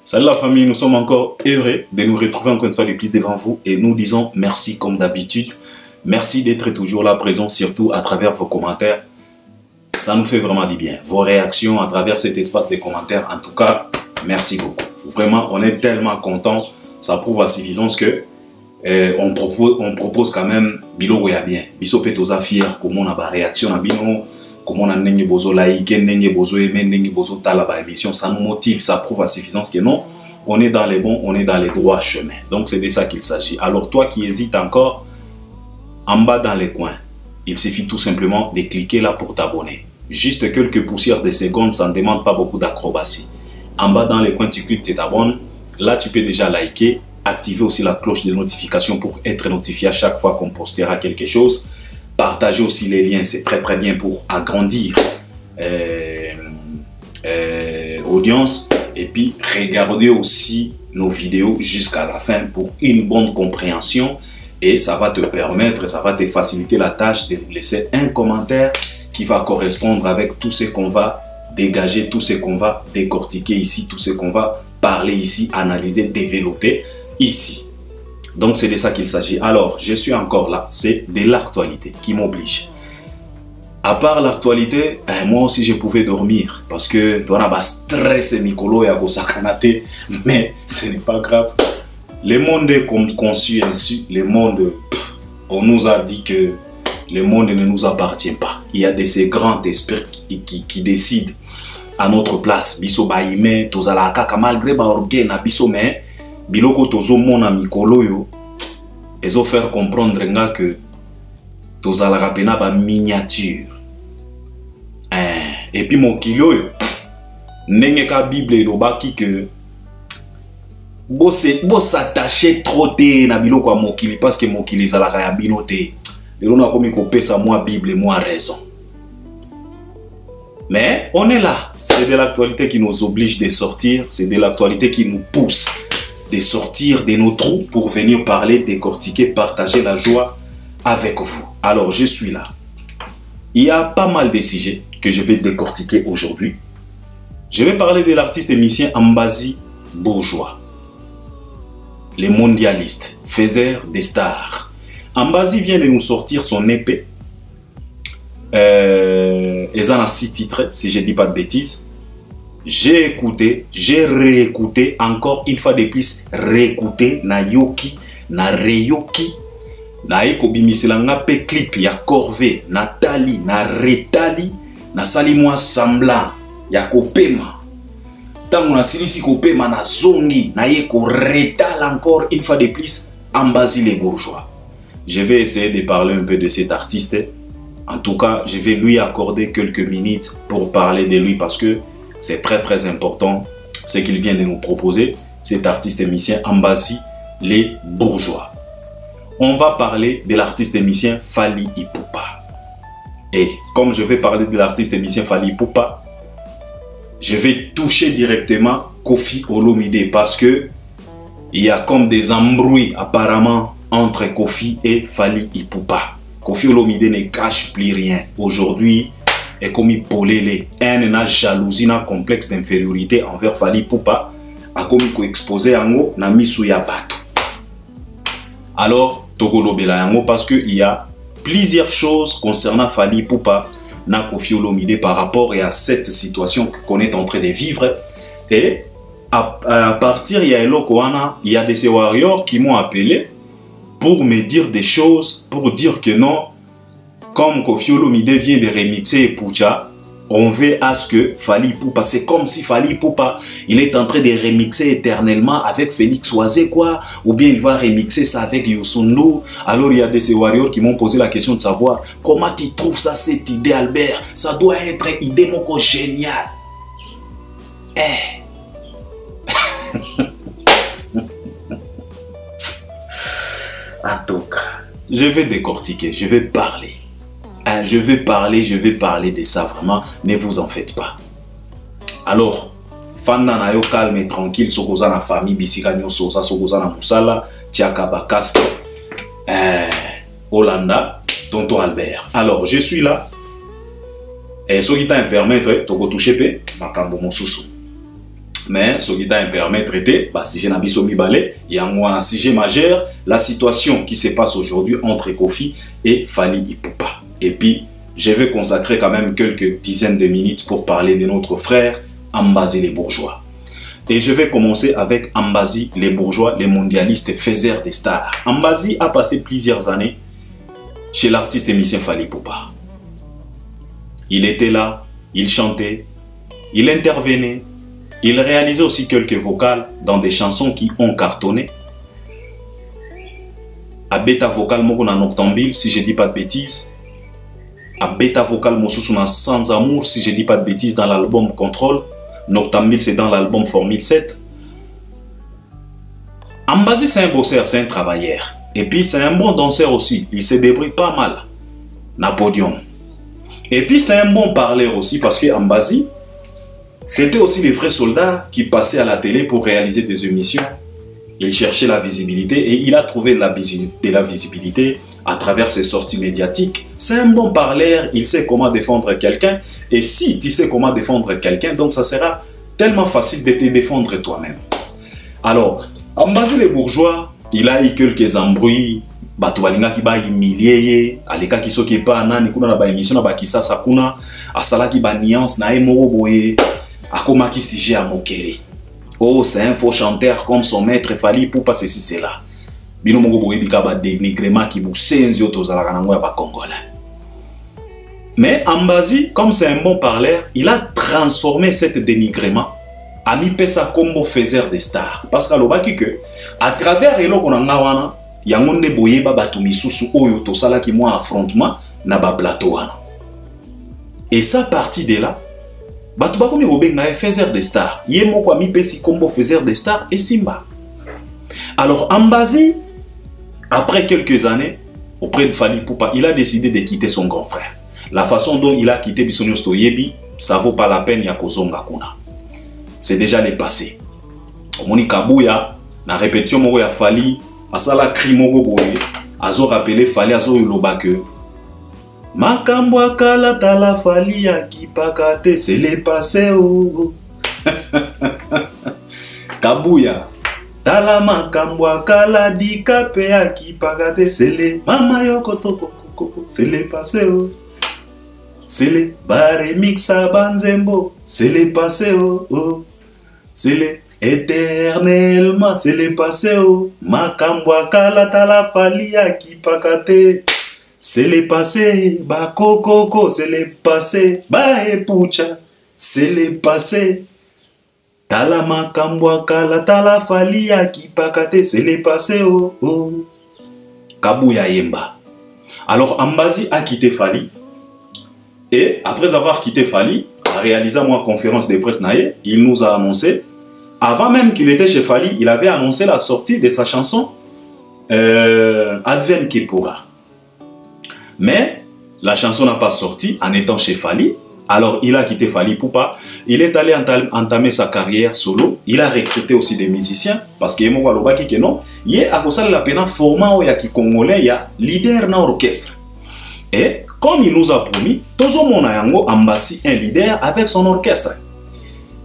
Salut la famille, nous sommes encore heureux de nous retrouver encore une fois de plus devant vous et nous disons merci comme d'habitude. Merci d'être toujours là présent, surtout à travers vos commentaires. Ça nous fait vraiment du bien. Vos réactions à travers cet espace de commentaires, en tout cas, merci beaucoup. Vraiment, on est tellement contents. Ça prouve à suffisance que on propose quand même biloko ya bien. Biso pe toza fier comment on a ba réaction na bino, comment on a nengi bozo like, nengi bozo aimer, nengi bozo tala ba émission, ça nous motive, ça prouve à suffisance que non, on est dans les bons, on est dans les droits chemins. Donc c'est de ça qu'il s'agit. Alors toi qui hésites encore, en bas dans les coins, il suffit tout simplement de cliquer là pour t'abonner. Juste quelques poussières de secondes, ça ne demande pas beaucoup d'acrobatie. En bas dans les coins, tu cliques, tu t'abonnes. Là, tu peux déjà liker, activer aussi la cloche de notification pour être notifié à chaque fois qu'on postera quelque chose. Partagez aussi les liens, c'est très bien pour agrandir audience. Et puis, regardez aussi nos vidéos jusqu'à la fin pour une bonne compréhension. Et ça va te permettre, ça va te faciliter la tâche de nous laisser un commentaire qui va correspondre avec tout ce qu'on va dégager, tout ce qu'on va décortiquer ici, tout ce qu'on va parler ici, analyser, développer ici. Donc c'est de ça qu'il s'agit. Alors, je suis encore là, c'est de l'actualité qui m'oblige. À part l'actualité, moi aussi je pouvais dormir parce que tu as stress Nicolo et Agosakanate, mais ce n'est pas grave. Le monde est conçu ainsi, le monde, on nous a dit que le monde ne nous appartient pas. Il y a de ces grands esprits qui décident à notre place. Biso baime, tozala kaka malgré ba orgueil na biso mais biloko tozo mona mikolo yo ezo faire comprendre nga que tozala rapena ba miniature. Et puis mokilo yo ndenge ka Bible elobaki que bo s'attacher trop te na biloko ya mokili parce que mokili ezalaka ya bino te. Lelo na komi kopesa moi Bible moi raison. Mais on est là. C'est de l'actualité qui nous oblige de sortir. C'est de l'actualité qui nous pousse de sortir de nos trous pour venir parler, décortiquer, partager la joie avec vous. Alors, je suis là. Il y a pas mal de sujets que je vais décortiquer aujourd'hui. Je vais parler de l'artiste émicien Ambazi Bourgeois. Les mondialistes, faiseurs des stars. Ambazi vient de nous sortir son épée. Ils en ont 6 titres, si je ne dis pas de bêtises. J'ai écouté, j'ai réécouté, encore une fois de plus, réécouté, na yoki, na reyoki, na ekobimisela pe clip, ya Corvée, na tali, na retali, na sali moi semblant, ya kopema. Tango na silisi kopema na zongi, na yeko retal encore une fois de plus, Ambazi les Bourgeois. Je vais essayer de parler un peu de cet artiste. En tout cas, je vais lui accorder quelques minutes pour parler de lui parce que c'est très important ce qu'il vient de nous proposer, cet artiste émicien Ambazi les Bourgeois. On va parler de l'artiste émicien Fally Ipupa. Et comme je vais parler de l'artiste émicien Fally Ipupa, je vais toucher directement Koffi Olomide parce que il y a comme des embrouilles apparemment entre Koffi et Fally Ipupa. Koffi Olomide ne cache plus rien. Aujourd'hui, est comme Polele. Un jalousie, un complexe d'infériorité envers Fally Ipupa. A comme exposé en na misu ya bato. Alors, Togolo Bela yango parce qu'il y a plusieurs choses concernant Fally Ipupa na Koffi Olomide par rapport à cette situation qu'on est en train de vivre. Et à partir, il y a des warriors qui m'ont appelé pour me dire des choses, pour dire que non, comme Koffi Olomide vient de remixer Pucha, on veut à ce que Fally Ipupa, c'est comme si Fally Ipupa, il est en train de remixer éternellement avec Félix Oisé, quoi, ou bien il va remixer ça avec Youssou N'Dour. Alors il y a des warriors qui m'ont posé la question de savoir comment tu trouves ça, cette idée, Albert. Ça doit être une idée moko géniale. En tout cas, je vais décortiquer, je vais parler. Je vais parler de ça vraiment, ne vous en faites pas. Alors, fanda na yo calme et tranquille, sokoza na famille, bisika nyoso, sokoza na musala, tiaka bakaske, Hollanda, tonton Albert. Alors, je suis là. Et ce qui t'a permettre, toko toucher pe, makambo mosusu. Mais ce qui est permis traité, bah, si j'ai un balai, il y a un sujet majeur, la situation qui se passe aujourd'hui entre Kofi et Fally Ipupa. Et puis, je vais consacrer quand même quelques dizaines de minutes pour parler de notre frère Ambazi les Bourgeois. Et je vais commencer avec Ambazi les Bourgeois, les mondialistes faiseurs des stars. Ambazi a passé plusieurs années chez l'artiste émissien Fally Ipupa. Il était là, il chantait, il intervenait. Il réalisait aussi quelques vocales dans des chansons qui ont cartonné. À bêta vocal, moko na Noctambile, si je ne dis pas de bêtises. À bêta vocal, mosusu na Sans Amour, si je ne dis pas de bêtises, dans l'album Contrôle. Noctambile, c'est dans l'album Formule 7. Ambazi, c'est un bosseur, c'est un travailleur. Et puis, c'est un bon danseur aussi. Il se débrouille pas mal. Na podium. Et puis, c'est un bon parleur aussi parce que Ambazi, c'était aussi les vrais soldats qui passaient à la télé pour réaliser des émissions. Il cherchait la visibilité et il a trouvé de la visibilité à travers ses sorties médiatiques. C'est un bon parleur, il sait comment défendre quelqu'un. Et si tu sais comment défendre quelqu'un, donc ça sera tellement facile de te défendre toi-même. Alors, Ambazi les Bourgeois, il a eu quelques embrouilles. Batualinga qui ba humilié, aleka qui soki pa nani kuna na ba émission na ba kisasa kuna, asala qui ba nuance na emo boye. Akoma qui sujet à Mokere. Oh, c'est un faux chanteur comme son maître Fally Ipupa ceci cela. Bino mongo boye bika ba dénigrement qui busenzi otozala kana ngoya ba congolais. Mais Ambazi, comme c'est un bon parleur, il a transformé cet dénigrement a mis pesa combo faiseur des stars parce qu'à l'obaki que à travers eloko na ngawana yango nde boye ba batu misusu oyo tosala ki moi affrontement na ba plateau wana. Et ça partie de là batu bakomi obenga faiseur des stars. Ye moko mi pesi combo faiseur des stars et Simba. Alors Ambazi, après quelques années auprès de Fally Ipupa, il a décidé de quitter son grand frère. La façon dont il a quitté Bisonyo Stoyebi, ça vaut pas la peine ya kozonga kuna. C'est déjà le passé. Omoni Kabuya na répétition moko ya Fally asala cri moko boye azo rappeler Fally azo yoloba que makambo akala tala Fally akipaka te c'est le passé oh. Kabuya tala makambo akala dikape akipaka te c'est le mama yoko toko c'est le passé oh. C'est le baremixa banzembo c'est le passé oh, oh. C'est le éternellement c'est le passé oh. Makambo akala tala Fally akipaka te c'est le passé, ba kokoko, c'est le passé, ba epucha, c'est le passé. Tala makambo kala tala Fally akipakate, c'est le passé oh oh. Kabuya Yemba. Alors Ambazi a quitté Fally et après avoir quitté Fally, a réalisé moi conférence de presse naïe, il nous a annoncé, avant même qu'il était chez Fally, il avait annoncé la sortie de sa chanson Adven Kepura. Mais la chanson n'a pas sorti en étant chez Fally. Alors il a quitté Fally Ipupa. Il est allé entamer sa carrière solo. Il a recruté aussi des musiciens. Parce qu'il y a la pena format où il y a Congolais, il y a leader dans l'orchestre. Et comme il nous a promis, Tozo Monayango Ambazi un leader avec son orchestre.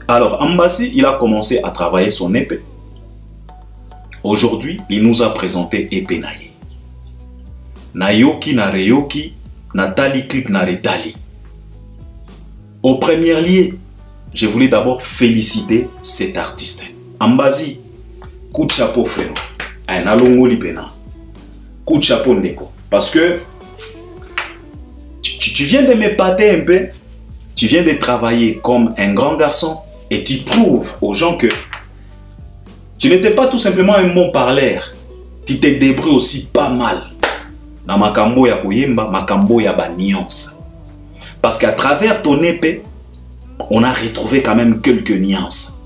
Alors Ambazi, il a commencé à travailler son épée. Aujourd'hui, il nous a présenté Épée Naye. Nayoki na reyoki, Natali clip na retali. Au premier lieu, je voulais d'abord féliciter cet artiste. Ambazi, coup de chapeau frère. Un alongo lipena. Coup de chapeau neko. Parce que tu viens de m'épater un peu. Tu viens de travailler comme un grand garçon et tu prouves aux gens que tu n'étais pas tout simplement un bon parleur. Tu te débrouilles aussi pas mal. Na makambo ya koyemba, makambo ya ba nuance. Parce qu'à travers ton épée, on a retrouvé quand même quelques nuances.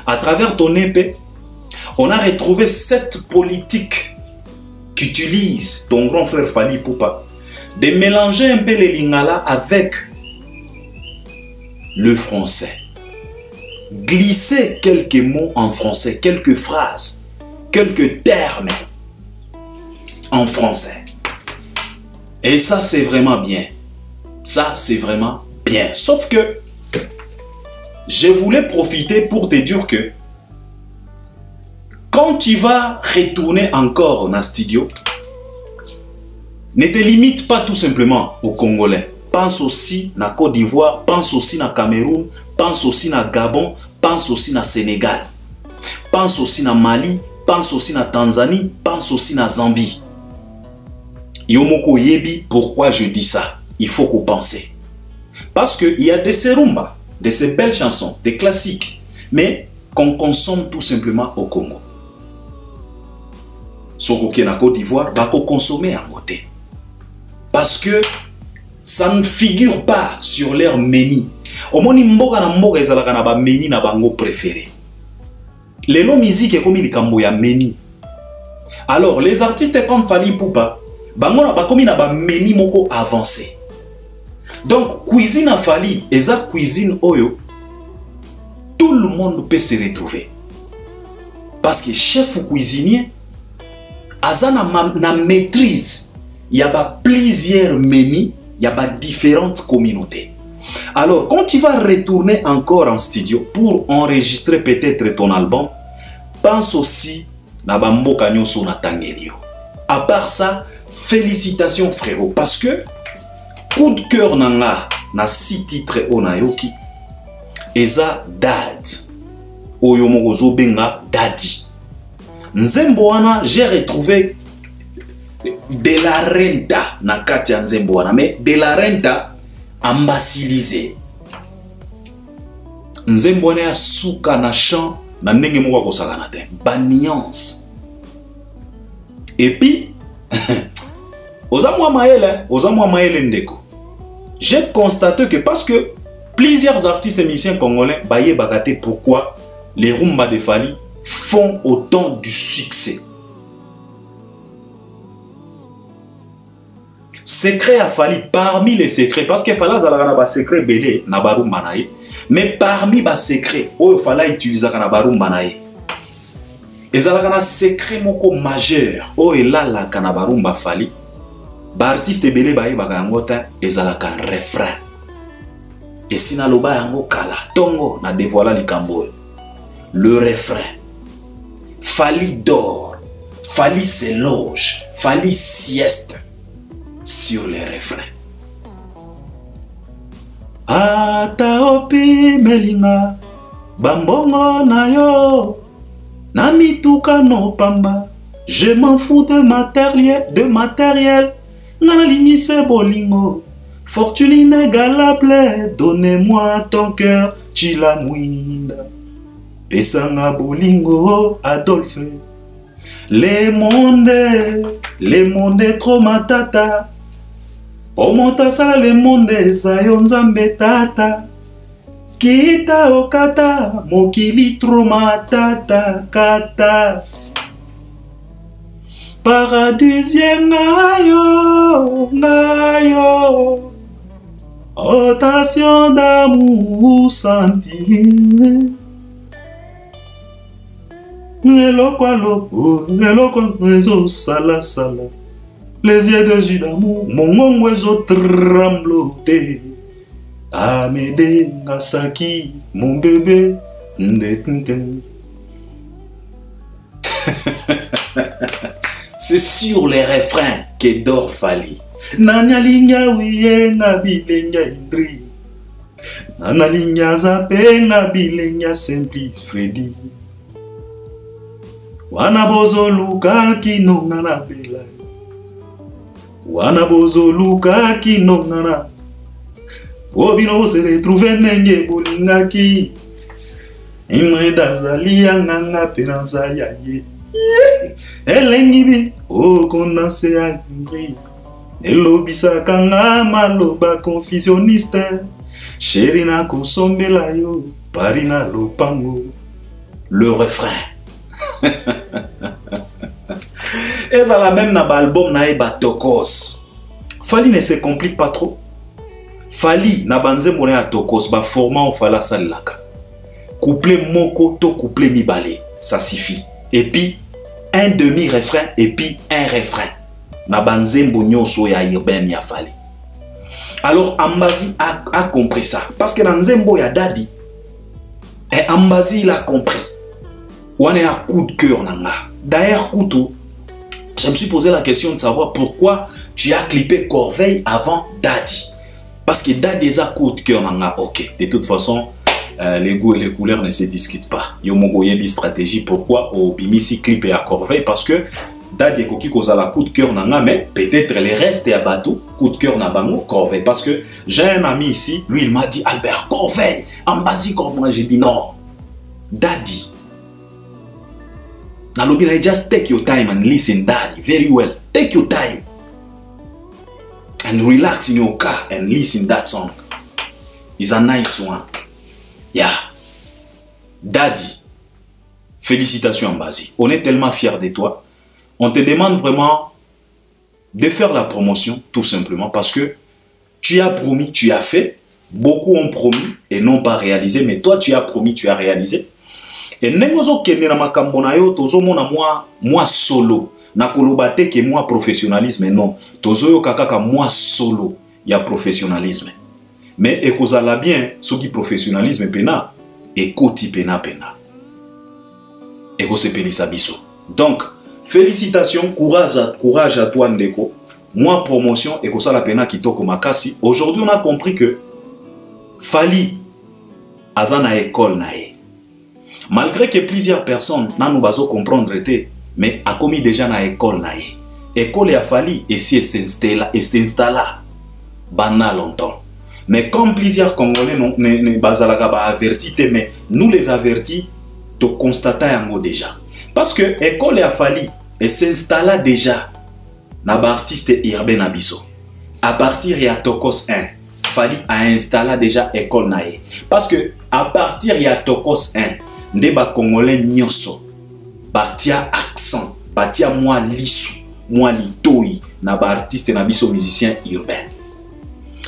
À travers ton épée, on a retrouvé cette politique qu'utilise ton grand frère Fally Ipupa de mélanger un peu les lingala avec le français. Glisser quelques mots en français, quelques phrases, quelques termes en français. Et ça, c'est vraiment bien. Ça, c'est vraiment bien. Sauf que, je voulais profiter pour te dire que quand tu vas retourner encore dans le studio, ne te limite pas tout simplement aux Congolais. Pense aussi à Côte d'Ivoire, pense aussi à Cameroun, pense aussi à Gabon, pense aussi à Sénégal, pense aussi à Mali, pense aussi à Tanzanie, pense aussi à Zambie. Yomoko Yebi, pourquoi je dis ça? Il faut qu'on pense. Parce qu'il y a des serumba, de ces belles chansons, des classiques, mais qu'on consomme tout simplement au Congo. Soko qui est en Côte d'Ivoire, va qu'on consomme en côté. Parce que ça ne figure pas sur leur menu. Au moins, mboga na mboga ezalaka na ba menu na bango préféré. Les lots musique est comme il kambo ya menu. Alors, les artistes comme Fally Ipupa, bango na ba komi na ba menu moko avancé. Donc, cuisine à Fally, eza cuisine oyo, tout le monde peut se retrouver. Parce que chef ou cuisinier, aza na maîtrise. Il y a plusieurs menus, il y a différentes communautés. Alors, quand tu vas retourner encore en studio pour enregistrer peut-être ton album, pense aussi à Bamboka Nyoso na Tangenio. À part ça, félicitations frérot, parce que coup de cœur nanga na 6 titres onayoki, eza dad, oyomoko benga daddy. Nzembo wana, j'ai retrouvé de la renta na kati ya nzembo wana, mais de la renta ambasilisé. Nzembo wana ya suka na chant na ndenge moko kosakana te, ba nuance. Et puis Ozamwa Maele ndeko. J'ai constaté que parce que plusieurs artistes et musiciens congolais baye bakate pourquoi les rumba de Fally font autant du succès. Secret à Fally, parmi les secrets, parce que Fally a un secret belé na barumba nae, mais parmi les secrets, il Fally utiliser na barumba nae. Et ça a un secret moko majeur, il là la na barumba Fally, ba artiste belé baye bakangota et ça a un refrain. Et si na loba yango kala, tongo na dévoila likambo. Le refrain. Fally dort, Fally se loge, Fally sieste sur les refrains. Ataopi melinga bambongo na yo namituka no pamba. Je m'en fous de matériel. Nana lignise bolingo. Fortune inégalable, donnez-moi ton cœur, chilamwinda. Pesanga bolingo, Adolphe. Le monde trop matata. Omonta sala le monde sayonzambe tata. Kita okata, mokili trop matata kata. Paradisien nayo, nayo. Rotation d'amour senti. Neloko aloko, neloko nwezo sala sala. Les yeux de jus d'amour, mon oiseau trembloté. Amédée, Asaki, mon bébé. C'est sur les refrains que dort Fally. Nanyalinya wiye ngabilenya indri. Nanalinya zape ngabilenya simpli Freddy. Wana bozo luka kinonga na bela. Wana bozo luka kinonga na. Obino se retrouve nenge bolingaki. Imre dazali yanga penanza yaye. Elengibi o kondanse agri. Elobisa kanga maloba confusionniste. Sherina kosombela yo parina lopango. Le refrain. Et ça la même na album na eba Tokos. Fally ne se complique pas trop. Fally na banze mone à Tokos ba format on fala salaka. Couplet moko to couplet mibale, ça suffit. Et puis un demi-refrain et puis un refrain. Na banze mbonyoso ya urbain ya Fally. Alors Ambazi a compris ça parce que dans Nzembo ya Daddy Et Ambazi, il a compris. On est à coup de cœur. D'ailleurs, Koutou, je me suis posé la question de savoir pourquoi tu as clippé Corveille avant Daddy. Parce que Daddy a coup de cœur. Ok, de toute façon, les goûts et les couleurs ne se discutent pas. Il y a une stratégie pourquoi au Bimisi clippé à Corveille. Parce que Daddy Koki a la coup de cœur, mais peut-être les restes à Batou, coup de cœur na bango, Corveille. Parce que j'ai un ami ici, lui il m'a dit Albert Corveille, Ambazi Corveille. J'ai dit non, Daddy. Now, just take your time and listen, Daddy, very well. Take your time and relax in your car and listen that song. It's a nice one. Yeah. Daddy, félicitations Ambazi. On est tellement fiers de toi. On te demande vraiment de faire la promotion, tout simplement, parce que tu as promis, tu as fait. Beaucoup ont promis et n'ont pas réalisé, mais toi, tu as promis, tu as réalisé. Et nengozo kende na makambo na yo tozo mona moi solo na kolobate ke moi professionnalisme non tozo yo kaka moi solo ya professionnalisme mais ekozala bien soki professionnalisme pena ekoti pena ekosepelisa biso. Donc félicitations, courage à toi ndeko. Moi promotion ekosala pena kitoko makasi. Aujourd'hui on a compris que Fally azana école nae. Malgré que plusieurs personnes n'ont pas comprendre, mais a commis déjà dans l'école. L'école a fallu et si s'installa banal longtemps. Mais comme plusieurs Congolais ne pas avertis, mais nous les avertis, de constater déjà. Parce que l'école a fallu et s'installa déjà dans l'artiste urbain Abisso. À partir de Tokos 1, Fally a installé déjà l'école. Parce que à partir de Tokos 1, Ndeba Congolais nyonso batia accent batia moi lisu moi litoi na ba artiste na biso musicien urbain.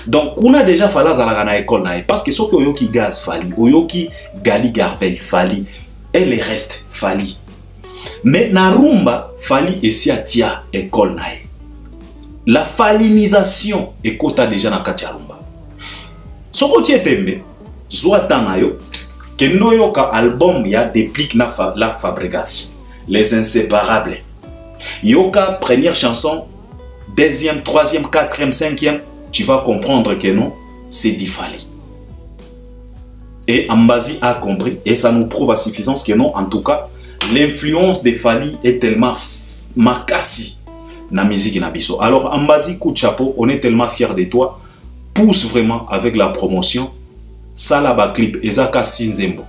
Donc on a déjà Fally zalaka na école na parce que soki oyoki Gaz Fally oyoki Gali Garveille Fally et les restes Fally. Mais na rumba Fally esi atia école na. La fallinisation ekota déjà na kati ya rumba. Soko tie tembe zwa tanayo Kendo yoka album ya déplique la fabrication. Les inséparables. Yoka première chanson, deuxième, troisième, quatrième, cinquième, tu vas comprendre que non, c'est du Fally. Et Ambazi a compris et ça nous prouve à suffisance que non, en tout cas, l'influence de Fally est tellement makasi na musique na biso. Alors Ambazi, coup de chapeau, on est tellement fiers de toi. Pousse vraiment avec la promotion. Salaba clip ezaka sinzembo.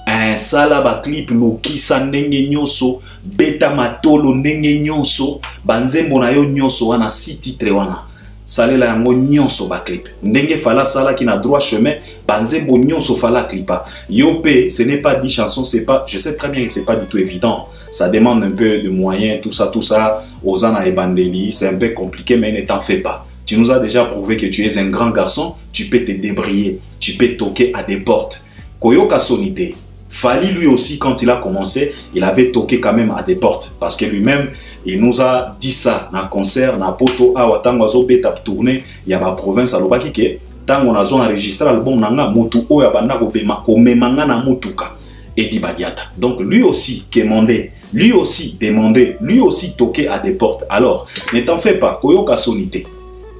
Un salaba clip loki sandenge nyoso beta matolo ndenge nyoso banzembo na yo nyoso wana si titre wana. Salela yango nyoso ba clip. Ndenge fala sala qui na droit chemin banzembo nyoso fala clipa. Yopé, ce n'est pas 10 chansons, c'est pas, je sais très bien que c'est pas du tout évident. Ça demande un peu de moyens, tout ça, Ozana et Bandeli, c'est un peu compliqué mais ne t'en fais pas. Tu nous as déjà prouvé que tu es un grand garçon, tu peux te débrouiller, tu peux toquer à des portes. Koyoka Sonité, Fally lui aussi quand il a commencé, il avait toqué quand même à des portes. Parce que lui-même, il nous a dit ça dans le concert, dans Poto, à Watangazo, Beta tourné, il y a ma province à Lobaki, tant on a enregistré l'album, Nanga, Motu, Oyabana, Omemanga, na Motuka, et Dibadiata. Donc lui aussi, demandé, lui aussi toqué à des portes. Alors, ne t'en fais pas, Koyoka Sonité.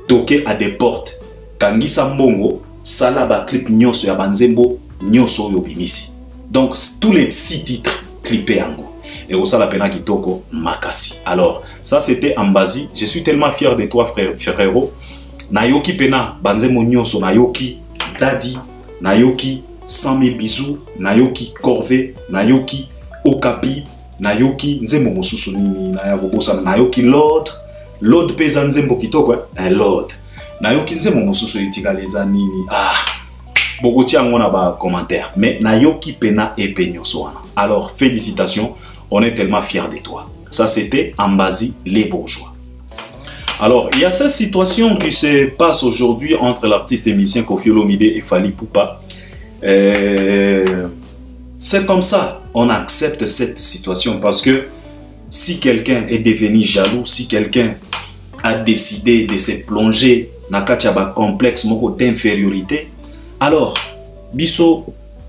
Toquer à des portes. Kangisa Mbongo, Salaba clip nyoso ya banzembo, nyoso yo bimisi. Donc tous les 6 titres clippés en go. Et au sala pena kitoko makasi. Alors, ça c'était Ambazi. Je suis tellement fier de toi frérot. Nayoki pena banzembo nyoso nayoki Daddy, nayoki 100 000 bisous, nayoki Corveille, nayoki Okapi, nayoki nzembo mosusu nini nayoki Lord pesa nzembo kitoko Lord nayoki nzembo mosusu itikaliza nini bokoti yango na ba commentaire mais nayoki pena epe nyoso wana. Alors félicitations, on est tellement fiers de toi. Ça c'était Ambazi les bourgeois. Alors il y a cette situation qui se passe aujourd'hui entre l'artiste et musicien Koffi Olomide et Fally Ipupa. C'est comme ça, on accepte cette situation parce que si quelqu'un est devenu jaloux, si quelqu'un a décidé de se plonger dans un complexe d'infériorité, alors, biso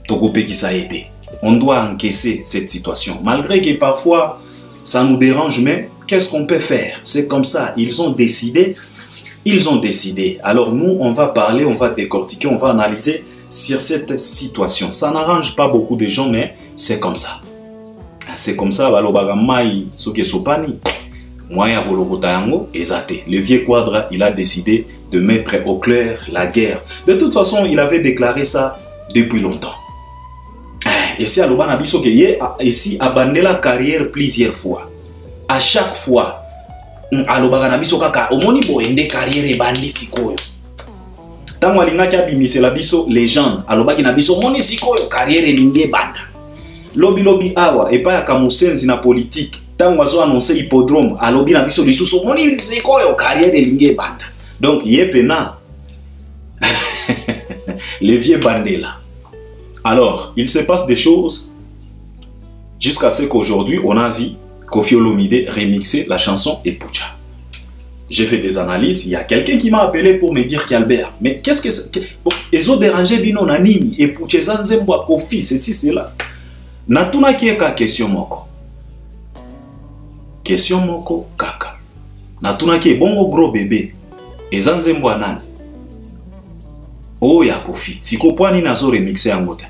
Tokope qui ça a aidé. On doit encaisser cette situation. Malgré que parfois, ça nous dérange, mais qu'est-ce qu'on peut faire? C'est comme ça. Ils ont décidé. Ils ont décidé. Alors nous, on va parler, on va décortiquer, on va analyser sur cette situation. Ça n'arrange pas beaucoup de gens, mais c'est comme ça. C'est comme ça. Le vieux Quadra, il a décidé de mettre au clair la guerre. De toute façon, il avait déclaré ça depuis longtemps. Et c'est à ici abandonné la carrière plusieurs fois. À chaque fois, alobaka biso kaka omoni boende carrière ebandi sikoyo. Tango alingaki abimisela biso légende alobaki na biso moni sikoyo carrière elingi banda. Lobi awa epa ya kamusenzi na politique. Tango azo annoncer hippodrome alobi na biso lisusu moni sikoyo carrière elingi banda. Donc yepena le vieux bandela. Alors, il se passe des choses jusqu'à ce qu'aujourd'hui on a vu Koffi Olomide remixer la chanson Epucha. J'ai fait des analyses. Il y a quelqu'un qui m'a appelé pour me dire qu'Albert, mais qu'est-ce que c'est? Ils ont dérangé Bino Nanini, Epucha Zanzembo, Koffi, ceci, cela. Natuna qui est ka question moko. Question moko kaka. Natuna qui est bongo gros bébé. Et Zanzembo Anan. Oh ya Koffi. Si Kopwani nazo remixer en motin.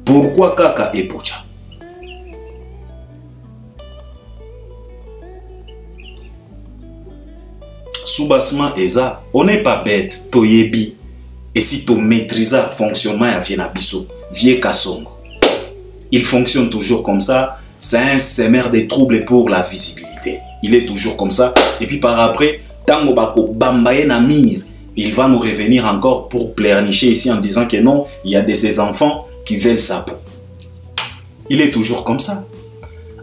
Pourquoi kaka Epucha? Soubassement eza, on n'est pas bête, toyebi. Et si tu maîtrises le fonctionnement à Viennabiso, vieux Kassongo. Il fonctionne toujours comme ça. C'est un semeur de troubles pour la visibilité. Il est toujours comme ça. Et puis par après, tango bako bambaye na mire, il va nous revenir encore pour pleurnicher ici en disant que non, il y a de ces enfants qui veulent sa peau. Il est toujours comme ça.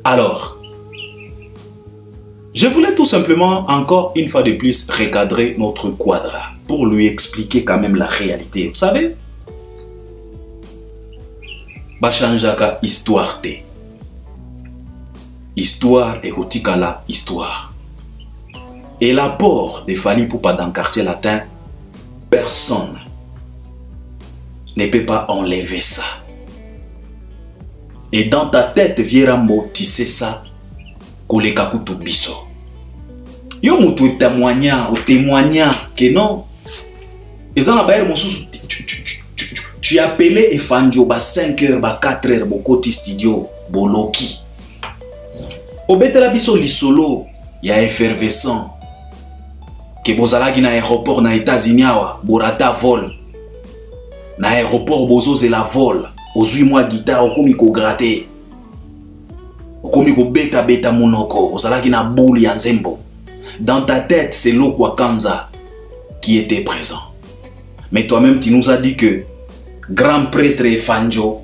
Alors, je voulais tout simplement, encore une fois de plus, recadrer notre Quadra pour lui expliquer quand même la réalité. Vous savez, Bachanjaka histoire te. Histoire érotique la histoire. Et l'apport de Fally Ipupa dans le quartier latin, personne ne peut pas enlever ça. Et dans ta tête, Vierambo, tu sais ça. Koleka kutu biso. Yo mutu témoignant que non. Et ça tu appelé Efanjo ba 5h ba 4h bokoti studio boloki. Obetela biso lisolo ya effervescent. Que bozalaki na aéroport na États-Unis awa borata vol. Na aéroport bozoze la vol. Ozui moi guitare okomi ko gratter. Okomi ko beta beta monoko, ozalaki na boule ya nzembo. Dans ta tête, c'est Lokwa Kanza qui était présent. Mais toi-même, tu nous as dit que grand prêtre Efanjo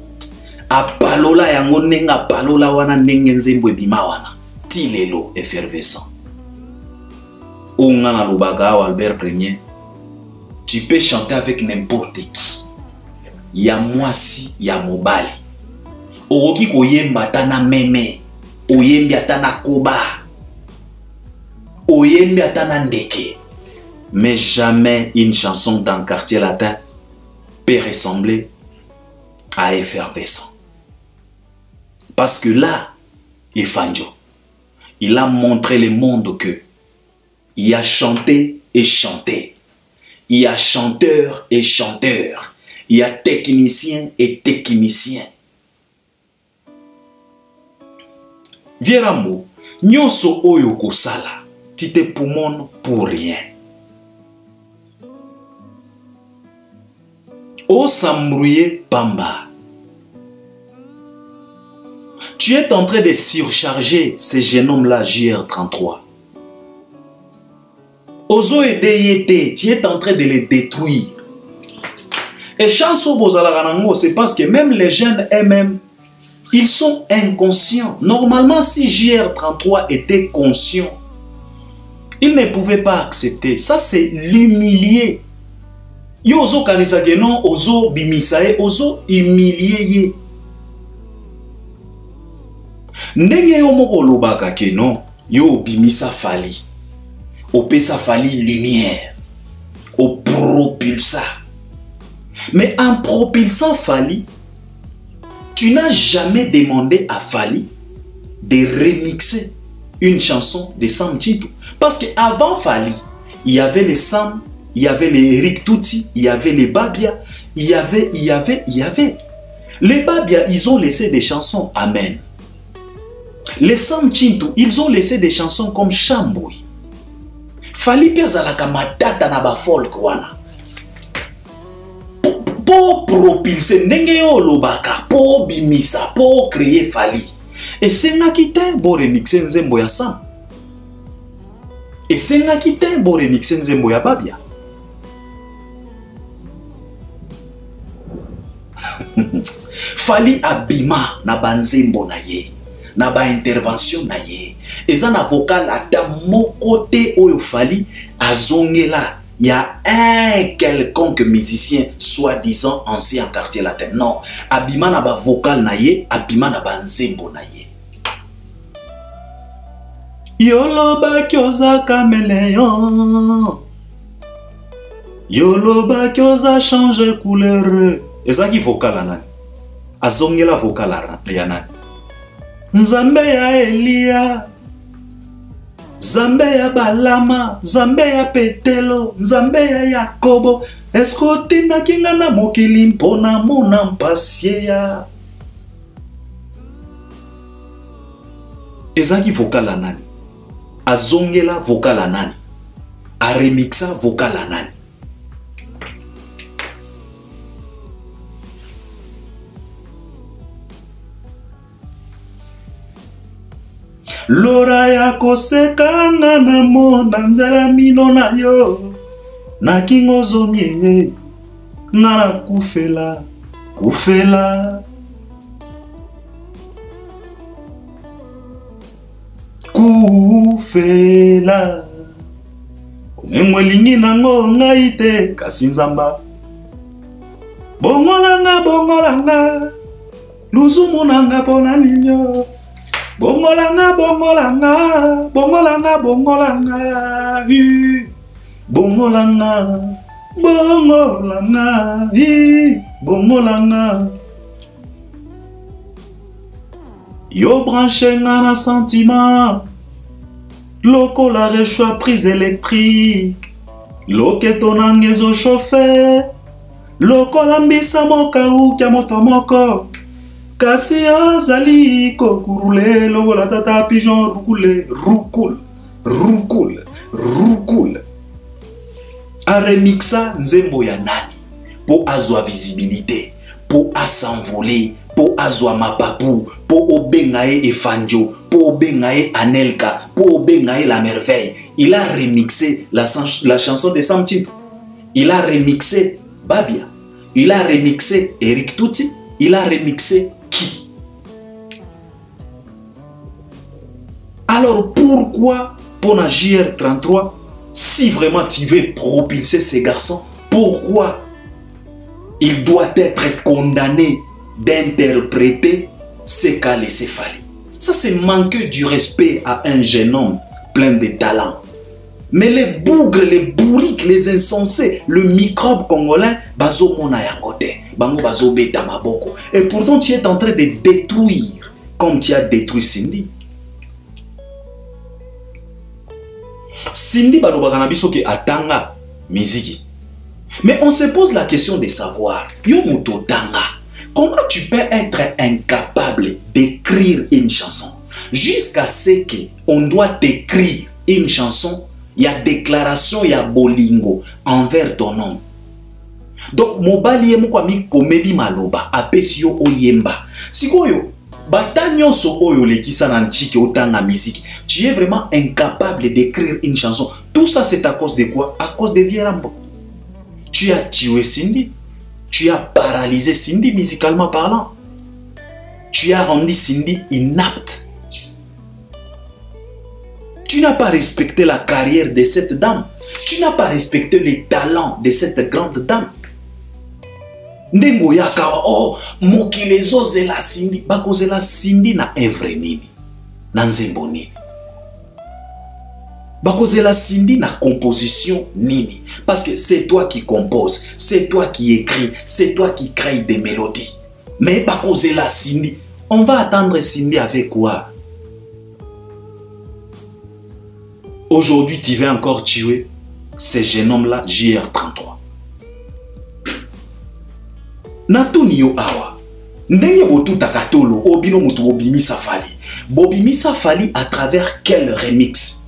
apalola yango nenga palola wana ndenge nzembo ebima wana. Tilelo effervescent. Ongana lubaka Albert Premier, tu peux chanter avec n'importe qui. Ya mwasi, ya mobali. Okoki koyemba tana meme. Oyembi atana koba. Oyembi atana ndeke. Mais jamais une chanson dans le quartier latin peut ressembler à Effervescent. Parce que là, Efanjo, il a montré le monde que il y a chanté et chanté. Il y a chanteur et chanteur. Il y a technicien et technicien. Vierambo, nyonso oyo kosala, tu te poumonnes pour rien. O s'embrouiller pamba. Tu es en train de surcharger ce jeune homme-là, JR33. Ozo edeyete, tu es en train de les détruire. Et chanso bozalaranango, c'est parce que même les jeunes eux-mêmes, ils sont inconscients. Normalement, si JR33 était conscient, il ne pouvait pas accepter. Ça, c'est l'humilier. Yo ozo kanisage non, ozo bimisae, ozo humilier. Ndenge yo moko lobaka ke non, yo bimisa Fally. Opesa Fally lumière. O propulsa. Mais en propulsant Fally, tu n'as jamais demandé à Fally de remixer une chanson de Sam Tchitou. Parce qu'avant Fally, il y avait les Sam, il y avait les Eric Touti, il y avait les Babia, il y avait. Les Babia, ils ont laissé des chansons Amen. Les Sam Tchitou, ils ont laissé des chansons comme Chamboui. Fally Perzalaka matata na ba folk wana. Pour propulser ndenge yo lobaka, pour bimisa, pour créer Fally. Et c'est nga kite bo remixer nzembo ya Sam. Et c'est nga kite bo remixer nzembo ya Babia. Fally abima na banzembo na ye, na ba intervention na ye. Eza na vocal ata moko te oyo Fally azongela. Il y a un quelconque musicien, soi-disant ancien en quartier latin. Non. Abima na ba vocal na ye, abima na ba nzembo na ye. Yoloba kyoza caméléon. Yoloba kyoza change couleur. Eza ki vocal na nani? Azongela vocal ya nani? Nzambe ya Elia. Nzambe ya Balama, Nzambe ya Petelo, Nzambe ya Yakobo. Esko tina kinga na mokili mpona mona mpasie ya. Ezaki vocal la nani? Azongela vocal la nani? A remixa vocal la nani? Lora ya kosekanga na mona nzela mino na yo. Na kingo zomie na kufela kufela kufela Mengwelingi nango ngaite kasi nzamba. Bongolanga luzumu nanga pona ninyo. Bongolanga yo branché na sentiment. Loko la rechoua prise électrique. Loketo nangezo chauffé. Loko lambisa moka ou kia moto moko. Kasi azali kokurule logo la tata pigeon roucoule. A remixa nzembo ya nani po azwa visibilité, po s'envoler, po azwa mapapu, po obengae efanjo, po obengae Anelka, po obengae la merveille. Il a remixé la chanson de Sam Tchitou. Il a remixé Babia. Il a remixé Eric Touti. Il a remixé qui? Alors pourquoi pour la JR33, si vraiment tu veux propulser ces garçons, pourquoi il doit être condamné d'interpréter ce qu'a laissé Fally? Ça c'est manquer du respect à un jeune homme plein de talent. Mais les bougres, les bourriques, les insensés, le microbe congolais, bazo mona yangote, bango bazo beta maboko. Et pourtant tu es en train de détruire comme tu as détruit Cindy. Cindy balobaka na biso ke atanga miziki. Mais on se pose la question de savoir, yo muto tanga, comment tu peux être incapable d'écrire une chanson jusqu'à ce qu'on doit t'écrire une chanson? Il y a déclaration, il y a bolingo envers ton nom. Donc, mobali yemo kwa mi komeli maloba apesi yo oyemba. Sikoyo, batanyo so oyo lekisa na nchiki otanga musique. Tu es vraiment incapable d'écrire une chanson. Tout ça c'est à cause de quoi? À cause de Vierambo. Tu as tué Cindy. Tu as paralysé Cindy musicalement parlant. Tu as rendu Cindy inapte. Tu n'as pas respecté la carrière de cette dame. Tu n'as pas respecté les talents de cette grande dame. Ndengo yakawa oh mokilezo zela Cindy bako zela Cindy na evre nini na nzembo nini. bakozela Cindy na composition nini? Parce que c'est toi qui compose, c'est toi qui écris, c'est toi qui crée des mélodies. Mais bakozela Cindy, on va attendre Cindy avec quoi? Aujourd'hui, tu veux encore tuer ces jeunes hommes-là, JR33. Natuni yo awa. Ndenge botu takatolo, obino mutu bobimisa Fally. Bobimisa Fally à travers quel remix?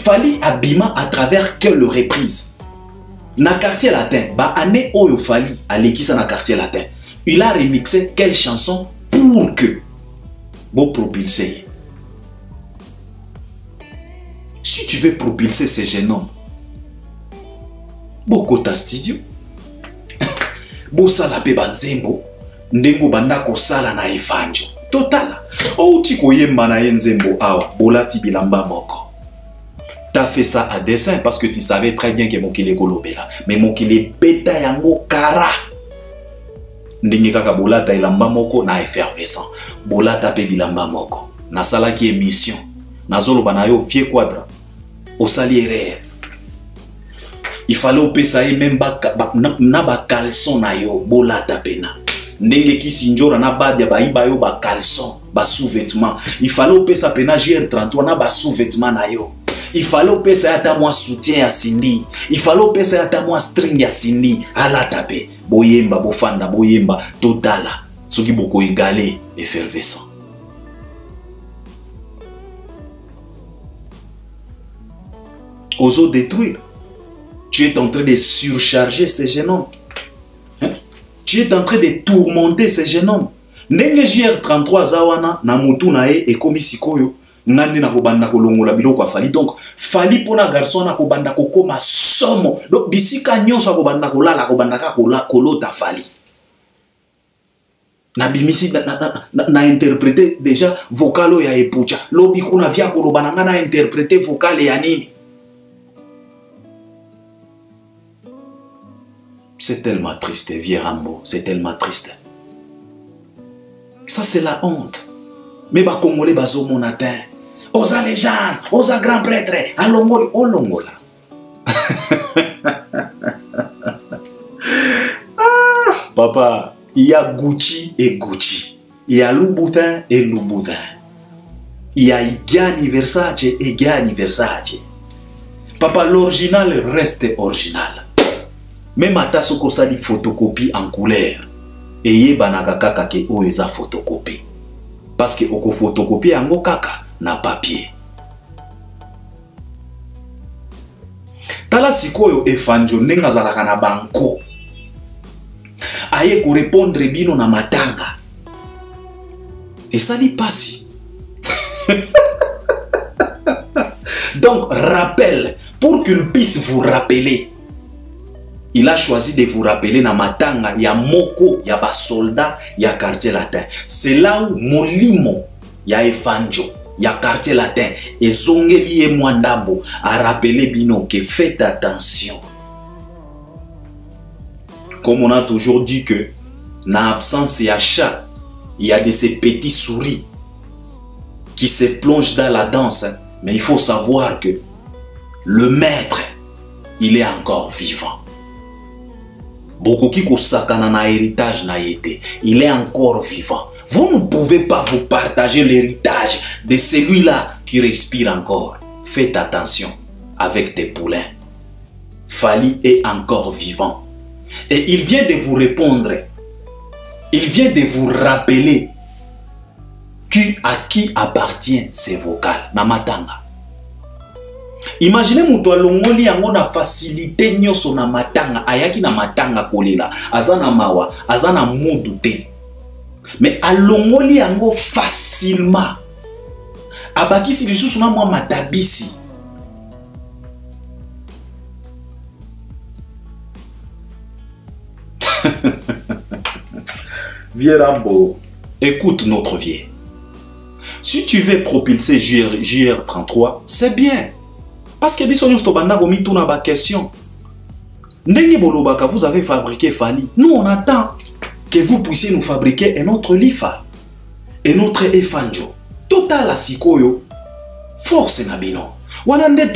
Fally abima à travers quelle reprise? Na quartier latin, ba année oyo Fally alekisa na quartier latin. Il a remixé quelle chanson pour que bo propulser? Si tu veux propulser ces jeunes hommes, Bokota studio, Bosala pe banzembo, ndengo bandako sala na efanjo. Totala, outi koyemba na yenzembo awa, bolati bilamba moko. T'as fait ça à dessein parce que tu savais très bien que mokile kolobela. Mais mokile beta yango kara. Ndenge kaka bolata ilamba moko na effervescent. Bolata pe bilamba moko. Na sala ki émission. Na zolo banayo fie quadra. Au saliere. Il fallait au pesaye même na ba caleçon na yo bolata pena. Ndenge ki sinjora na badia ba iba yo ba caleçon, ba sous-vêtement. Il fallait au pesa pena JR33 na ba sous-vêtement na yo. Il fallait au pesa ata moi soutien à Cindy. Il fallait au pesa ata moi string à Cindy. Ala tape. Boyemba, bofanda, boyemba, totala. Ce qui beaucoup égalé, effervescent. Oso détruire. Tu es en train de surcharger ces jeunes hommes. Hein? Tu es en train de tourmenter ces jeunes hommes. Ndenge JR33 zawana na mutu na e komi sikoyo ngandi na kobanda kolongola biloko Fally. Donc Fally pona garçon na kobanda kokoma somo. Donc bisika nyonso kobanda kolala kobanda ka kolota Fally. Na bimisi na interpréter déjà vocalo ya epucha. Lobi kuna vya kolobana na interpréter vocale ya nini? C'est tellement triste, vieux Rambo, c'est tellement triste. Ça, c'est la honte. Mais les Congolais, bazo monatin. Osa légende, osa grand prêtre, alongoli, olongola. Papa, il y a Gucci et Gucci. Il y a Louboutin et Louboutin. Il y a Gianni Versace et Gianni Versace. Papa, l'original reste original. Même à ce qu'on s'allie photocopie en couleur. Et y banaka kaka ke o eza photocopie. Parce que oko photocopie ango kaka na papier. Tala sikoyo efanjo nenga zalaka na banko. Aye ko répondre bino na matanga. Et ça n'y passe. Donc rappel, pour qu'il puisse vous rappeler. Il a choisi de vous rappeler na matanga ya moko ya ba soldat ya quartier latin. C'est là où molimo ya efanjo ya quartier latin et zongeli e mwandambo a rappelé bino que faites attention. Comme on a toujours dit que na absence ya chat, il y a de ces petits souris qui se plongent dans la danse, mais il faut savoir que le maître, il est encore vivant. Beaucoup qui kosakana na héritage na yete, il est encore vivant. Vous ne pouvez pas vous partager l'héritage de celui-là qui respire encore. Faites attention avec tes poulains. Fally est encore vivant. Et il vient de vous répondre. Il vient de vous rappeler à qui appartient ces vocales. Namatanga. Imaginez mutu alongoli yango na facilité nyoso na matanga, ayaki na matanga kolela, azana mawa, azana mudu te. Mais alongoli yango facilement. Abakisi lisusu na mwa matabisi. Vieux Rambo, écoute notre vieux. Si tu veux propulser JR33, c'est bien. Parce que question. Vous avez fabriqué Fally. Nous, on attend que vous puissiez nous fabriquer un autre Lifa. Un autre Efanjo. Total Asikoyo. Force Nabino. Wanande